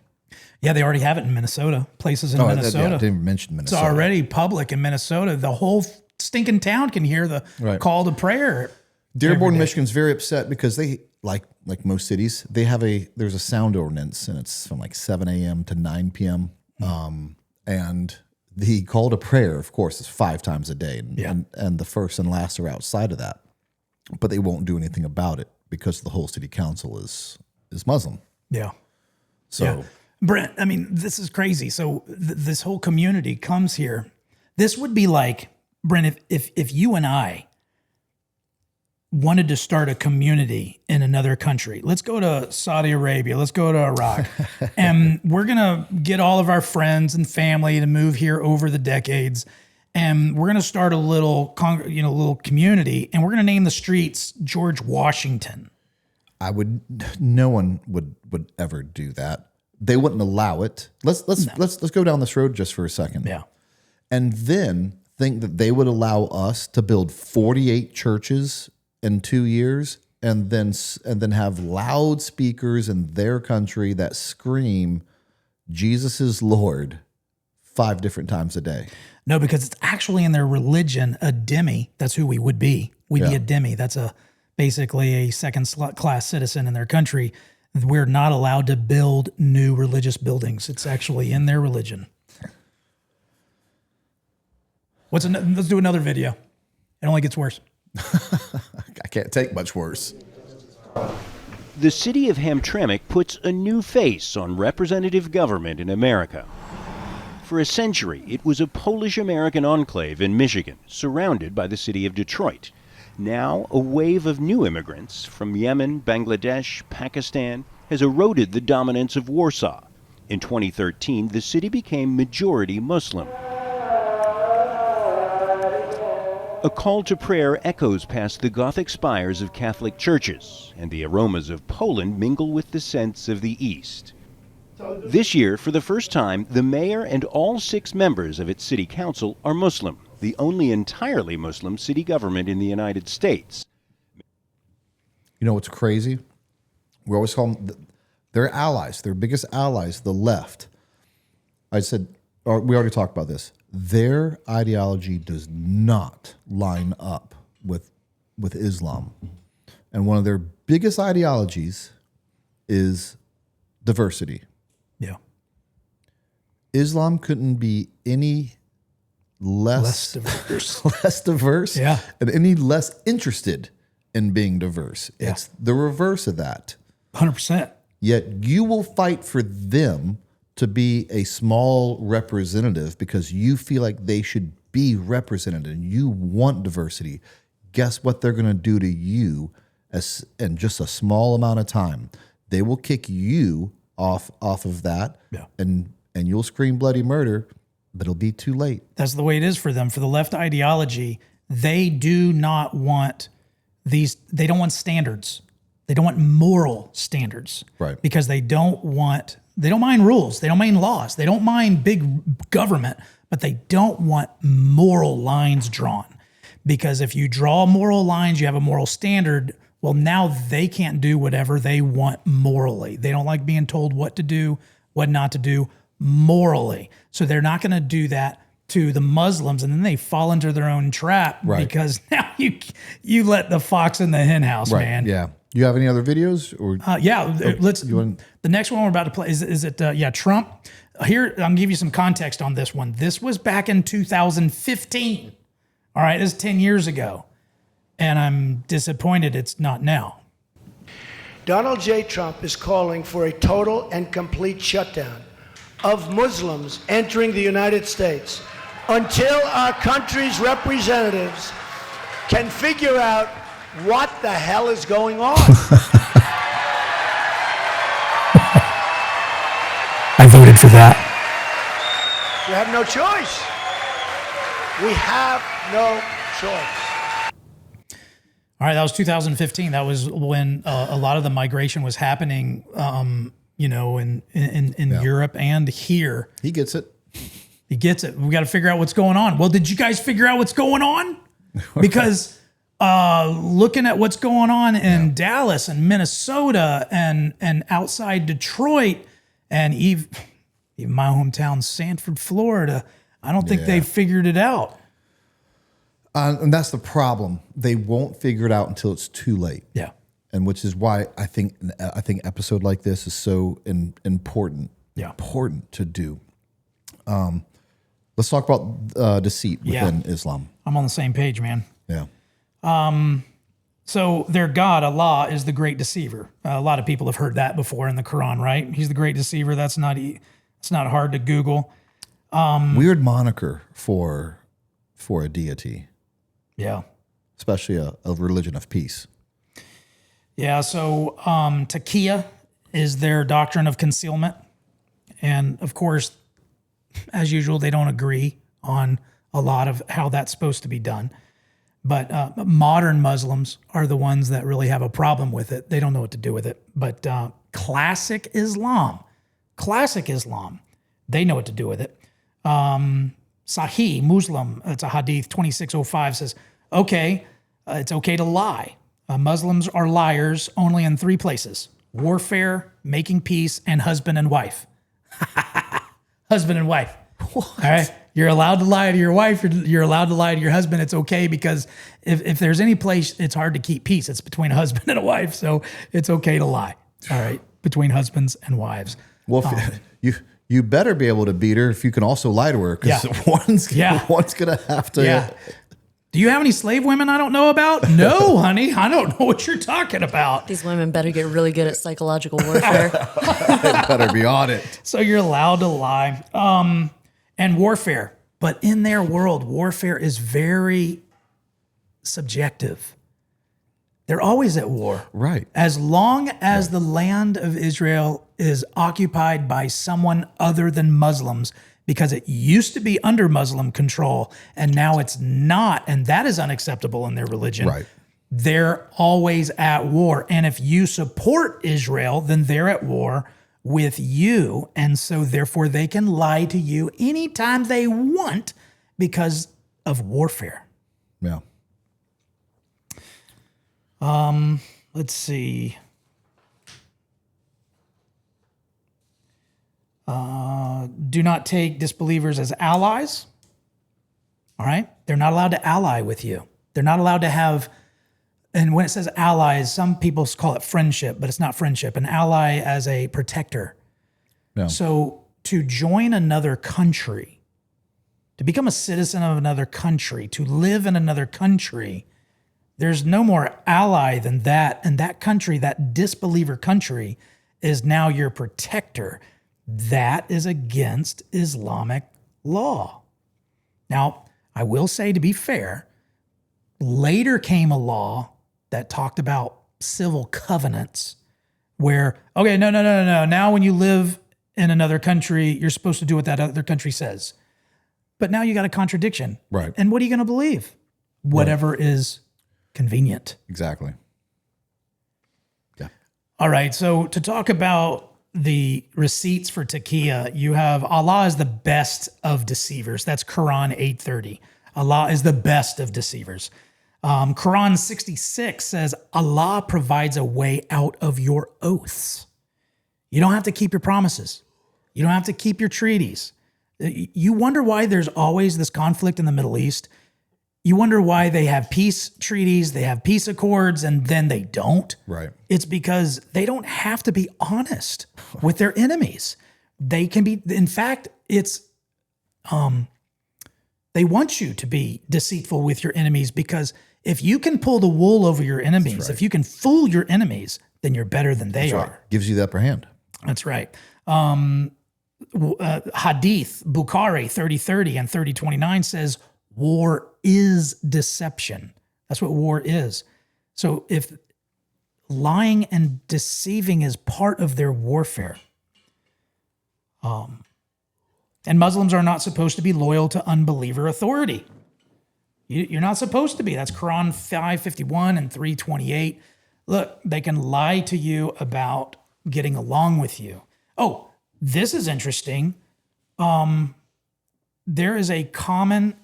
Yeah, they already have it in Minnesota. Places in Minnesota. I didn't even mention Minnesota. It's already public in Minnesota. The whole stinking town can hear the call to prayer. Dearborn, Michigan's very upset because they, like most cities, there's a sound ordinance, and it's from like 7 a.m. to 9 p.m. And the call to prayer, of course, is 5 times a day, and the first and last are outside of that. But they won't do anything about it because the whole city council is Muslim. Yeah. So, yeah. Brent, I mean, this is crazy. So this whole community comes here. This would be like, Brent, if you and I wanted to start a community in another country, let's go to Saudi Arabia, let's go to Iraq, and we're going to get all of our friends and family to move here over the decades, and we're going to start a little community, and we're going to name the streets George Washington. No one would ever do that. They wouldn't allow it. Let's go down this road just for a second. Yeah. And then think that they would allow us to build 48 churches in 2 years and then have loudspeakers in their country that scream Jesus is Lord 5 different times a day. No, because it's actually in their religion a dhimmi. That's who we would be. We'd be a dhimmi. That's basically a second-class citizen in their country. We're not allowed to build new religious buildings. It's actually in their religion. Let's do another video. It only gets worse. I can't take much worse. The city of Hamtramck puts a new face on representative government in America. For a century, it was a Polish-American enclave in Michigan, surrounded by the city of Detroit. Now, a wave of new immigrants from Yemen, Bangladesh, Pakistan has eroded the dominance of Warsaw. In 2013, the city became majority Muslim. A call to prayer echoes past the Gothic spires of Catholic churches, and the aromas of Poland mingle with the scents of the East. This year, for the first time, the mayor and all 6 members of its city council are Muslim, the only entirely Muslim city government in the United States. You know what's crazy? We always call them, they're allies, their biggest allies, the left. We already talked about this. Their ideology does not line up with Islam. And one of their biggest ideologies is diversity. Yeah. Islam couldn't be any less diverse yeah. and any less interested in being diverse. Yeah. It's the reverse of that. 100%. Yet you will fight for them to be a small representative because you feel like they should be represented and you want diversity, guess what they're going to do to you in just a small amount of time? They will kick you off of that, and you'll scream bloody murder, but it'll be too late. That's the way it is for them. For the left ideology, they do not want these. They don't want standards. They don't want moral standards, right? Because they don't mind rules. They don't mind laws. They don't mind big government, but they don't want moral lines drawn. Because if you draw moral lines, you have a moral standard. Well, now they can't do whatever they want morally. They don't like being told what to do, what not to do morally. So they're not going to do that to the Muslims, and then they fall into their own trap because now you let the fox in the hen house, man. Yeah. You have any other videos? Or let's. The next one we're about to play is it? Trump. Here, I'm gonna give you some context on this one. This was back in 2015. All right, this is 10 years ago, and I'm disappointed it's not now. Donald J. Trump is calling for a total and complete shutdown of Muslims entering the United States until our country's representatives can figure out what the hell is going on. I voted for that. We have no choice. We have no choice. All right, that was 2015. That was when a lot of the migration was happening, in Europe and here. He gets it. He gets it. We got to figure out what's going on. Well, did you guys figure out what's going on? Because looking at what's going on in Dallas and Minnesota and outside Detroit and even my hometown, Sanford, Florida, I don't think they figured it out. And that's the problem. They won't figure it out until it's too late. Yeah. And which is why I think an episode like this is so important. Yeah. Important to do. Let's talk about deceit within Islam. I'm on the same page, man. Yeah. So their God, Allah, is the great deceiver. A lot of people have heard that before in the Quran, right? He's the great deceiver. That's not hard to Google. Weird moniker for a deity. Yeah. Especially a religion of peace. Yeah, so taqiyya is their doctrine of concealment. And of course, as usual, they don't agree on a lot of how that's supposed to be done. But modern Muslims are the ones that really have a problem with it. They don't know what to do with it. But classic Islam, they know what to do with it. Sahih Muslim, it's a hadith 2605 says, it's okay to lie. Muslims are liars only in 3 places: warfare, making peace, and husband and wife. Husband and wife. What? All right. You're allowed to lie to your wife. You're allowed to lie to your husband. It's okay because if there's any place it's hard to keep peace, it's between a husband and a wife. So it's okay to lie. All right. Between husbands and wives. Well, you better be able to beat her if you can also lie to her, because one's going to have to. Yeah. Do you have any slave women I don't know about? No, honey. I don't know what you're talking about. These women better get really good at psychological warfare. They better be on it. So you're allowed to lie. And warfare. But in their world, warfare is very subjective. They're always at war. Right. As long as the land of Israel is occupied by someone other than Muslims, because it used to be under Muslim control and now it's not, and that is unacceptable in their religion. Right. They're always at war. And if you support Israel, then they're at war with you. And so therefore they can lie to you anytime they want because of warfare. Yeah. Let's see. Do not take disbelievers as allies. All right. They're not allowed to ally with you. They're not allowed to have, and when it says allies, some people call it friendship, but it's not friendship. An ally as a protector. Yeah. So to join another country, to become a citizen of another country, to live in another country, there's no more ally than that. And that country, that disbeliever country, is now your protector. That is against Islamic law. Now, I will say, to be fair, later came a law that talked about civil covenants where, okay, no. Now when you live in another country, you're supposed to do what that other country says. But now you got a contradiction. Right. And what are you going to believe? Whatever is convenient. Exactly. Yeah. All right. So to talk about the receipts for taqiyya, you have Allah is the best of deceivers. That's Quran 8:30. Allah is the best of deceivers. Quran 66 says Allah provides a way out of your oaths. You don't have to keep your promises. You don't have to keep your treaties. You wonder why there's always this conflict in the Middle East. You wonder why they have peace treaties, they have peace accords, and then they don't. Right. It's because they don't have to be honest with their enemies. They can be, in fact, it's, they want you to be deceitful with your enemies, because if you can pull the wool over your enemies, if you can fool your enemies, then you're better than they are. Gives you the upper hand. That's right. Hadith, Bukhari 30:30 and 30:29 says, war is deception. That's what war is. So if lying and deceiving is part of their warfare, and Muslims are not supposed to be loyal to unbeliever authority. You're not supposed to be. That's Quran 5:51 and 3:28. Look, they can lie to you about getting along with you. Oh, this is interesting. There's a common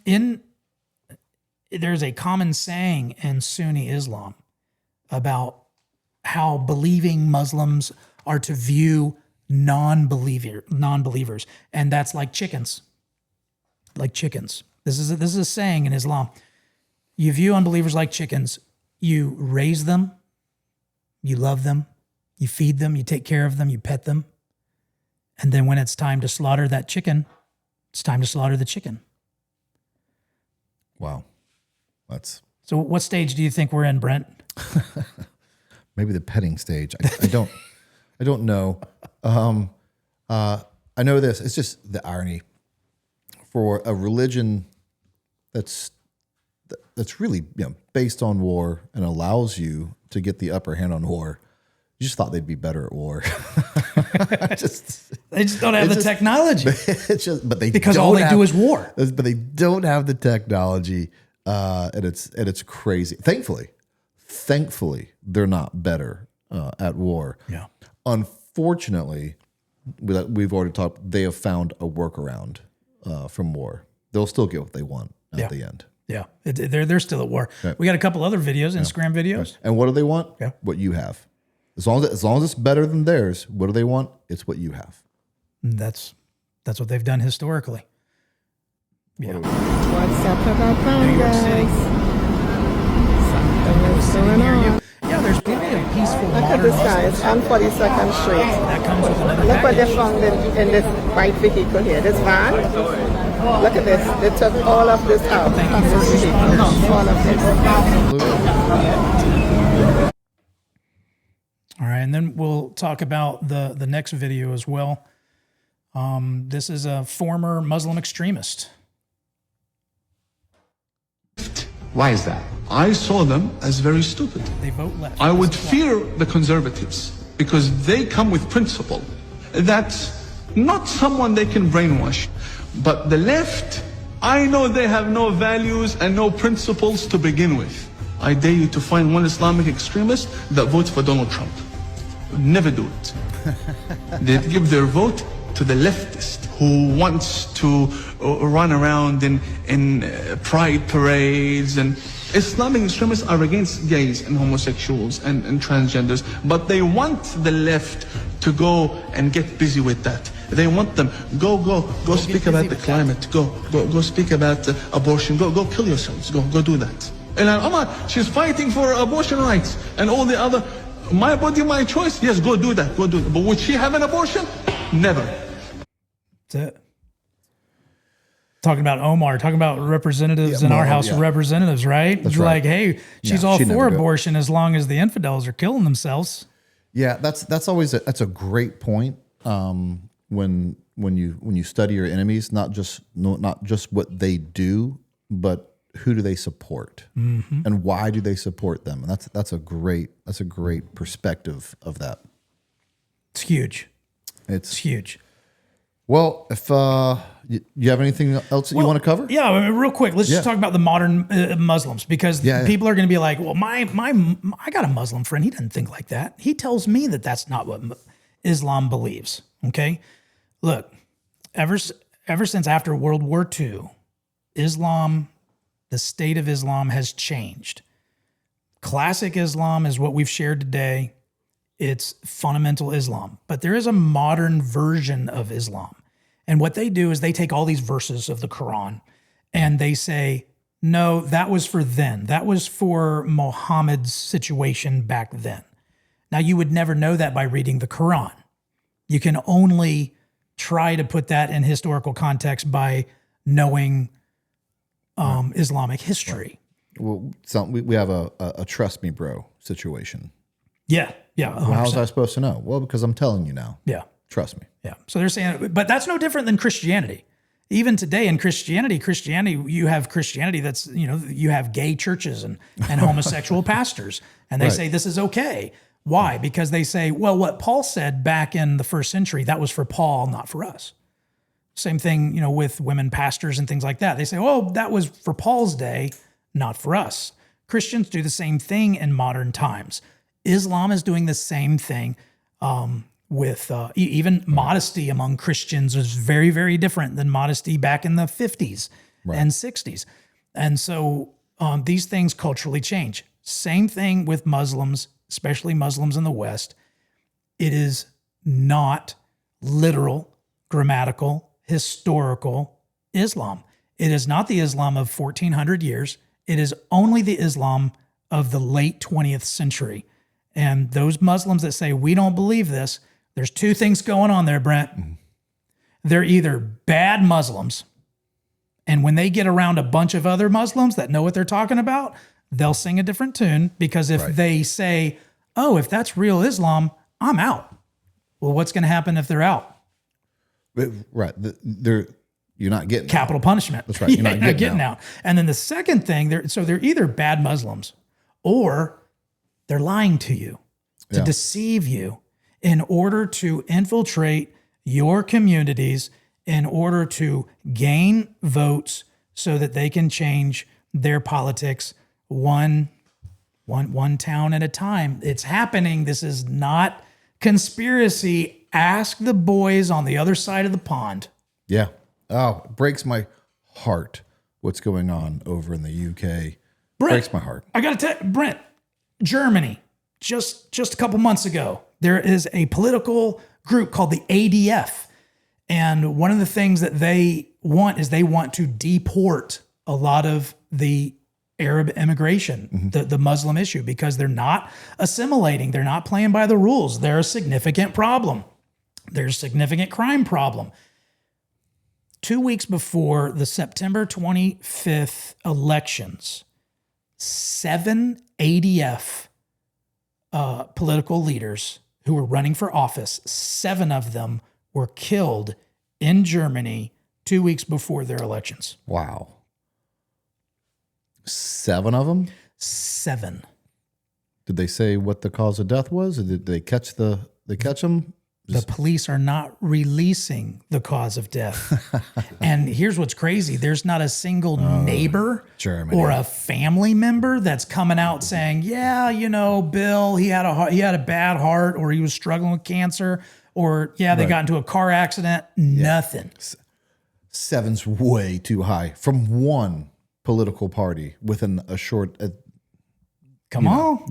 saying in Sunni Islam about how believing Muslims are to view non-believers, and that's like chickens. Like chickens. This is a saying in Islam. You view unbelievers like chickens. You raise them, you love them, you feed them, you take care of them, you pet them. And then when it's time to slaughter that chicken, it's time to slaughter the chicken. Wow. So what stage do you think we're in, Brent? Maybe the petting stage. I don't know. I know this. It's just the irony for a religion that's really based on war and allows you to get the upper hand on war. You just thought they'd be better at war. They just don't have the technology. Because all they do is war. But they don't have the technology, and it's crazy. Thankfully, they're not better at war. Yeah. Unfortunately, we've already talked. They have found a workaround from war. They'll still get what they want at the end. Yeah, they're still at war. Right. We got a couple other videos, Instagram videos. Right. And what do they want? Yeah. What you have. As long as it's better than theirs, what do they want? It's what you have. And that's what they've done historically. Yeah. What's up about New York City. What's going on? Yeah, there's plenty of peaceful. Look at this guy. It's on 42nd Street. That comes with another Look what package. they found in this white vehicle here. This van. Look at this. They took all of this out. Thank you for This vehicle. All of this. All right, and then we'll talk about the next video as well. This is a former Muslim extremist. Why is that? I saw them as very stupid. They vote left. I would fear the conservatives because they come with principle. That's not someone they can brainwash. But the left, I know they have no values and no principles to begin with. I dare you to find one Islamic extremist that votes for Donald Trump. Never do it. They give their vote to the leftist who wants to run around in pride parades. And Islamic extremists are against gays and homosexuals and transgenders, but they want the left to go and get busy with that. They want them, go speak about the climate, go speak about abortion, go kill yourselves, go do that. And Omar, she's fighting for abortion rights and all the other, my body, my choice. Yes, go do that. But would she have an abortion? Never. That's it. Talking about Omar, talking about representatives in our House of Representatives, right? That's like, hey, she's all she'd for never do it. abortion as long as the infidels are killing themselves. Yeah, that's always that's a great point. when you study your enemies, not just what they do, but who do they support, and why do they support them? And that's a great perspective of that. It's huge. It's huge. Well, if you have anything else that you want to cover? Yeah, I mean, real quick. Let's just talk about the modern Muslims, because people are going to be like, "Well, I got a Muslim friend. He doesn't think like that. He tells me that that's not what Islam believes." Okay, look, ever since after World War II, Islam, the state of Islam has changed. Classic Islam is what we've shared today. It's fundamental Islam. But there is a modern version of Islam. And what they do is they take all these verses of the Quran and they say, no, that was for then. That was for Muhammad's situation back then. Now, you would never know that by reading the Quran. You can only try to put that in historical context by knowing Islamic history. Well, we have a trust me, bro situation. Yeah. Well, how was I supposed to know? Well, because I'm telling you now. Yeah. Trust me. Yeah. So they're saying, but that's no different than Christianity. Even today in Christianity, you have Christianity that's, you have gay churches and homosexual pastors, and they say this is okay. Why? Because they say, well, what Paul said back in the first century, that was for Paul, not for us. Same thing, with women pastors and things like that. They say, oh, that was for Paul's day, not for us. Christians do the same thing in modern times. Islam is doing the same thing with even modesty among Christians is very, very different than modesty back in the 50s and 60s. And so these things culturally change. Same thing with Muslims, especially Muslims in the West. It is not literal, grammatical, historical Islam. It is not the Islam of 1400 years. It is only the Islam of the late 20th century. And those Muslims that say, we don't believe this, there's two things going on there, Brent. They're either bad Muslims, and when they get around a bunch of other Muslims that know what they're talking about, they'll sing a different tune, because if they say, oh, if that's real Islam, I'm out. Well, what's going to happen if they're out? Right. You're not getting capital punishment. That's right. You're not getting out. And then the second thing, they're either bad Muslims or they're lying to you to deceive you in order to infiltrate your communities, in order to gain votes so that they can change their politics one town at a time. It's happening. This is not conspiracy. Ask the boys on the other side of the pond. Yeah. Oh, it breaks my heart what's going on over in the UK. Breaks my heart. I got to tell you, Brent, Germany, just a couple months ago, there is a political group called the ADF. And one of the things that they want is they want to deport a lot of the Arab immigration, the Muslim issue, because they're not assimilating. They're not playing by the rules. They're a significant problem. There's a significant crime problem. 2 weeks before the September 25th elections, 7 ADF political leaders who were running for office, 7 of them were killed in Germany 2 weeks before their elections. Wow. 7 of them? 7. Did they say what the cause of death was? Or did they catch them? The police are not releasing the cause of death. And here's what's crazy. There's not a single neighbor or a family member that's coming out saying, yeah, Bill, he had a bad heart, or he was struggling with cancer, or they got into a car accident. Nothing. 7's way too high from one political party within a short. Come on.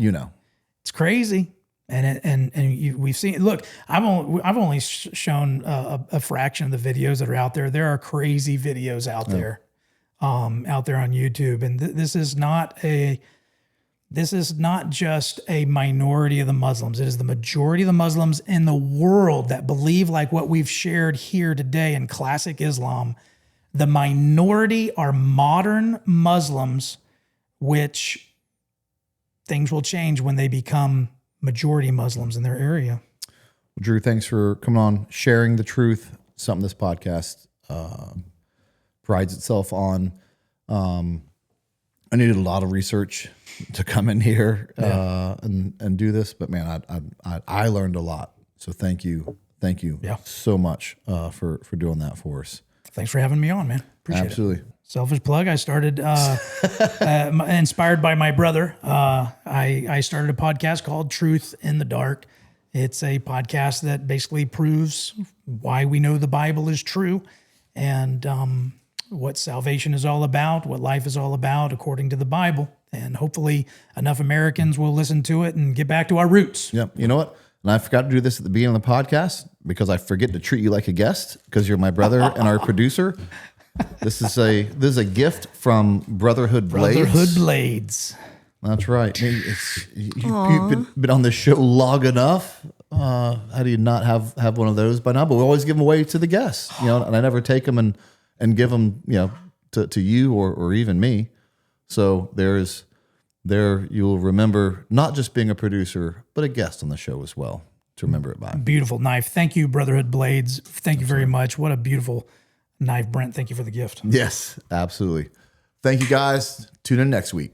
It's crazy. We've seen. Look, I've only shown a fraction of the videos that are out there. There are crazy videos out there on YouTube, and this is not just a minority of the Muslims. It is the majority of the Muslims in the world that believe like what we've shared here today in classic Islam. The minority are modern Muslims, which things will change when they become majority Muslims in their area. Drew, thanks for coming on, sharing the truth, something this podcast prides itself on. I needed a lot of research to come in here and do this, but man, I learned a lot. So thank you so much for doing that for us. Thanks for having me on, man. Appreciate Absolutely. it. Selfish plug. I started inspired by my brother. I started a podcast called Truth in the Dark. It's a podcast that basically proves why we know the Bible is true and what salvation is all about, what life is all about according to the Bible. And hopefully enough Americans will listen to it and get back to our roots. Yep. You know what? And I forgot to do this at the beginning of the podcast because I forget to treat you like a guest because you're my brother and our producer. This is a gift from Brotherhood Blades. Brotherhood Blades. That's right. You've been on this show long enough. How do you not have one of those by now? But we always give them away to the guests, and I never take them and give them, to you or even me. So you'll remember not just being a producer, but a guest on the show as well to remember it by. Beautiful knife. Thank you, Brotherhood Blades. Thank you very much. What a beautiful knife, Brent. Thank you for the gift. Yes, absolutely. Thank you guys. Tune in next week.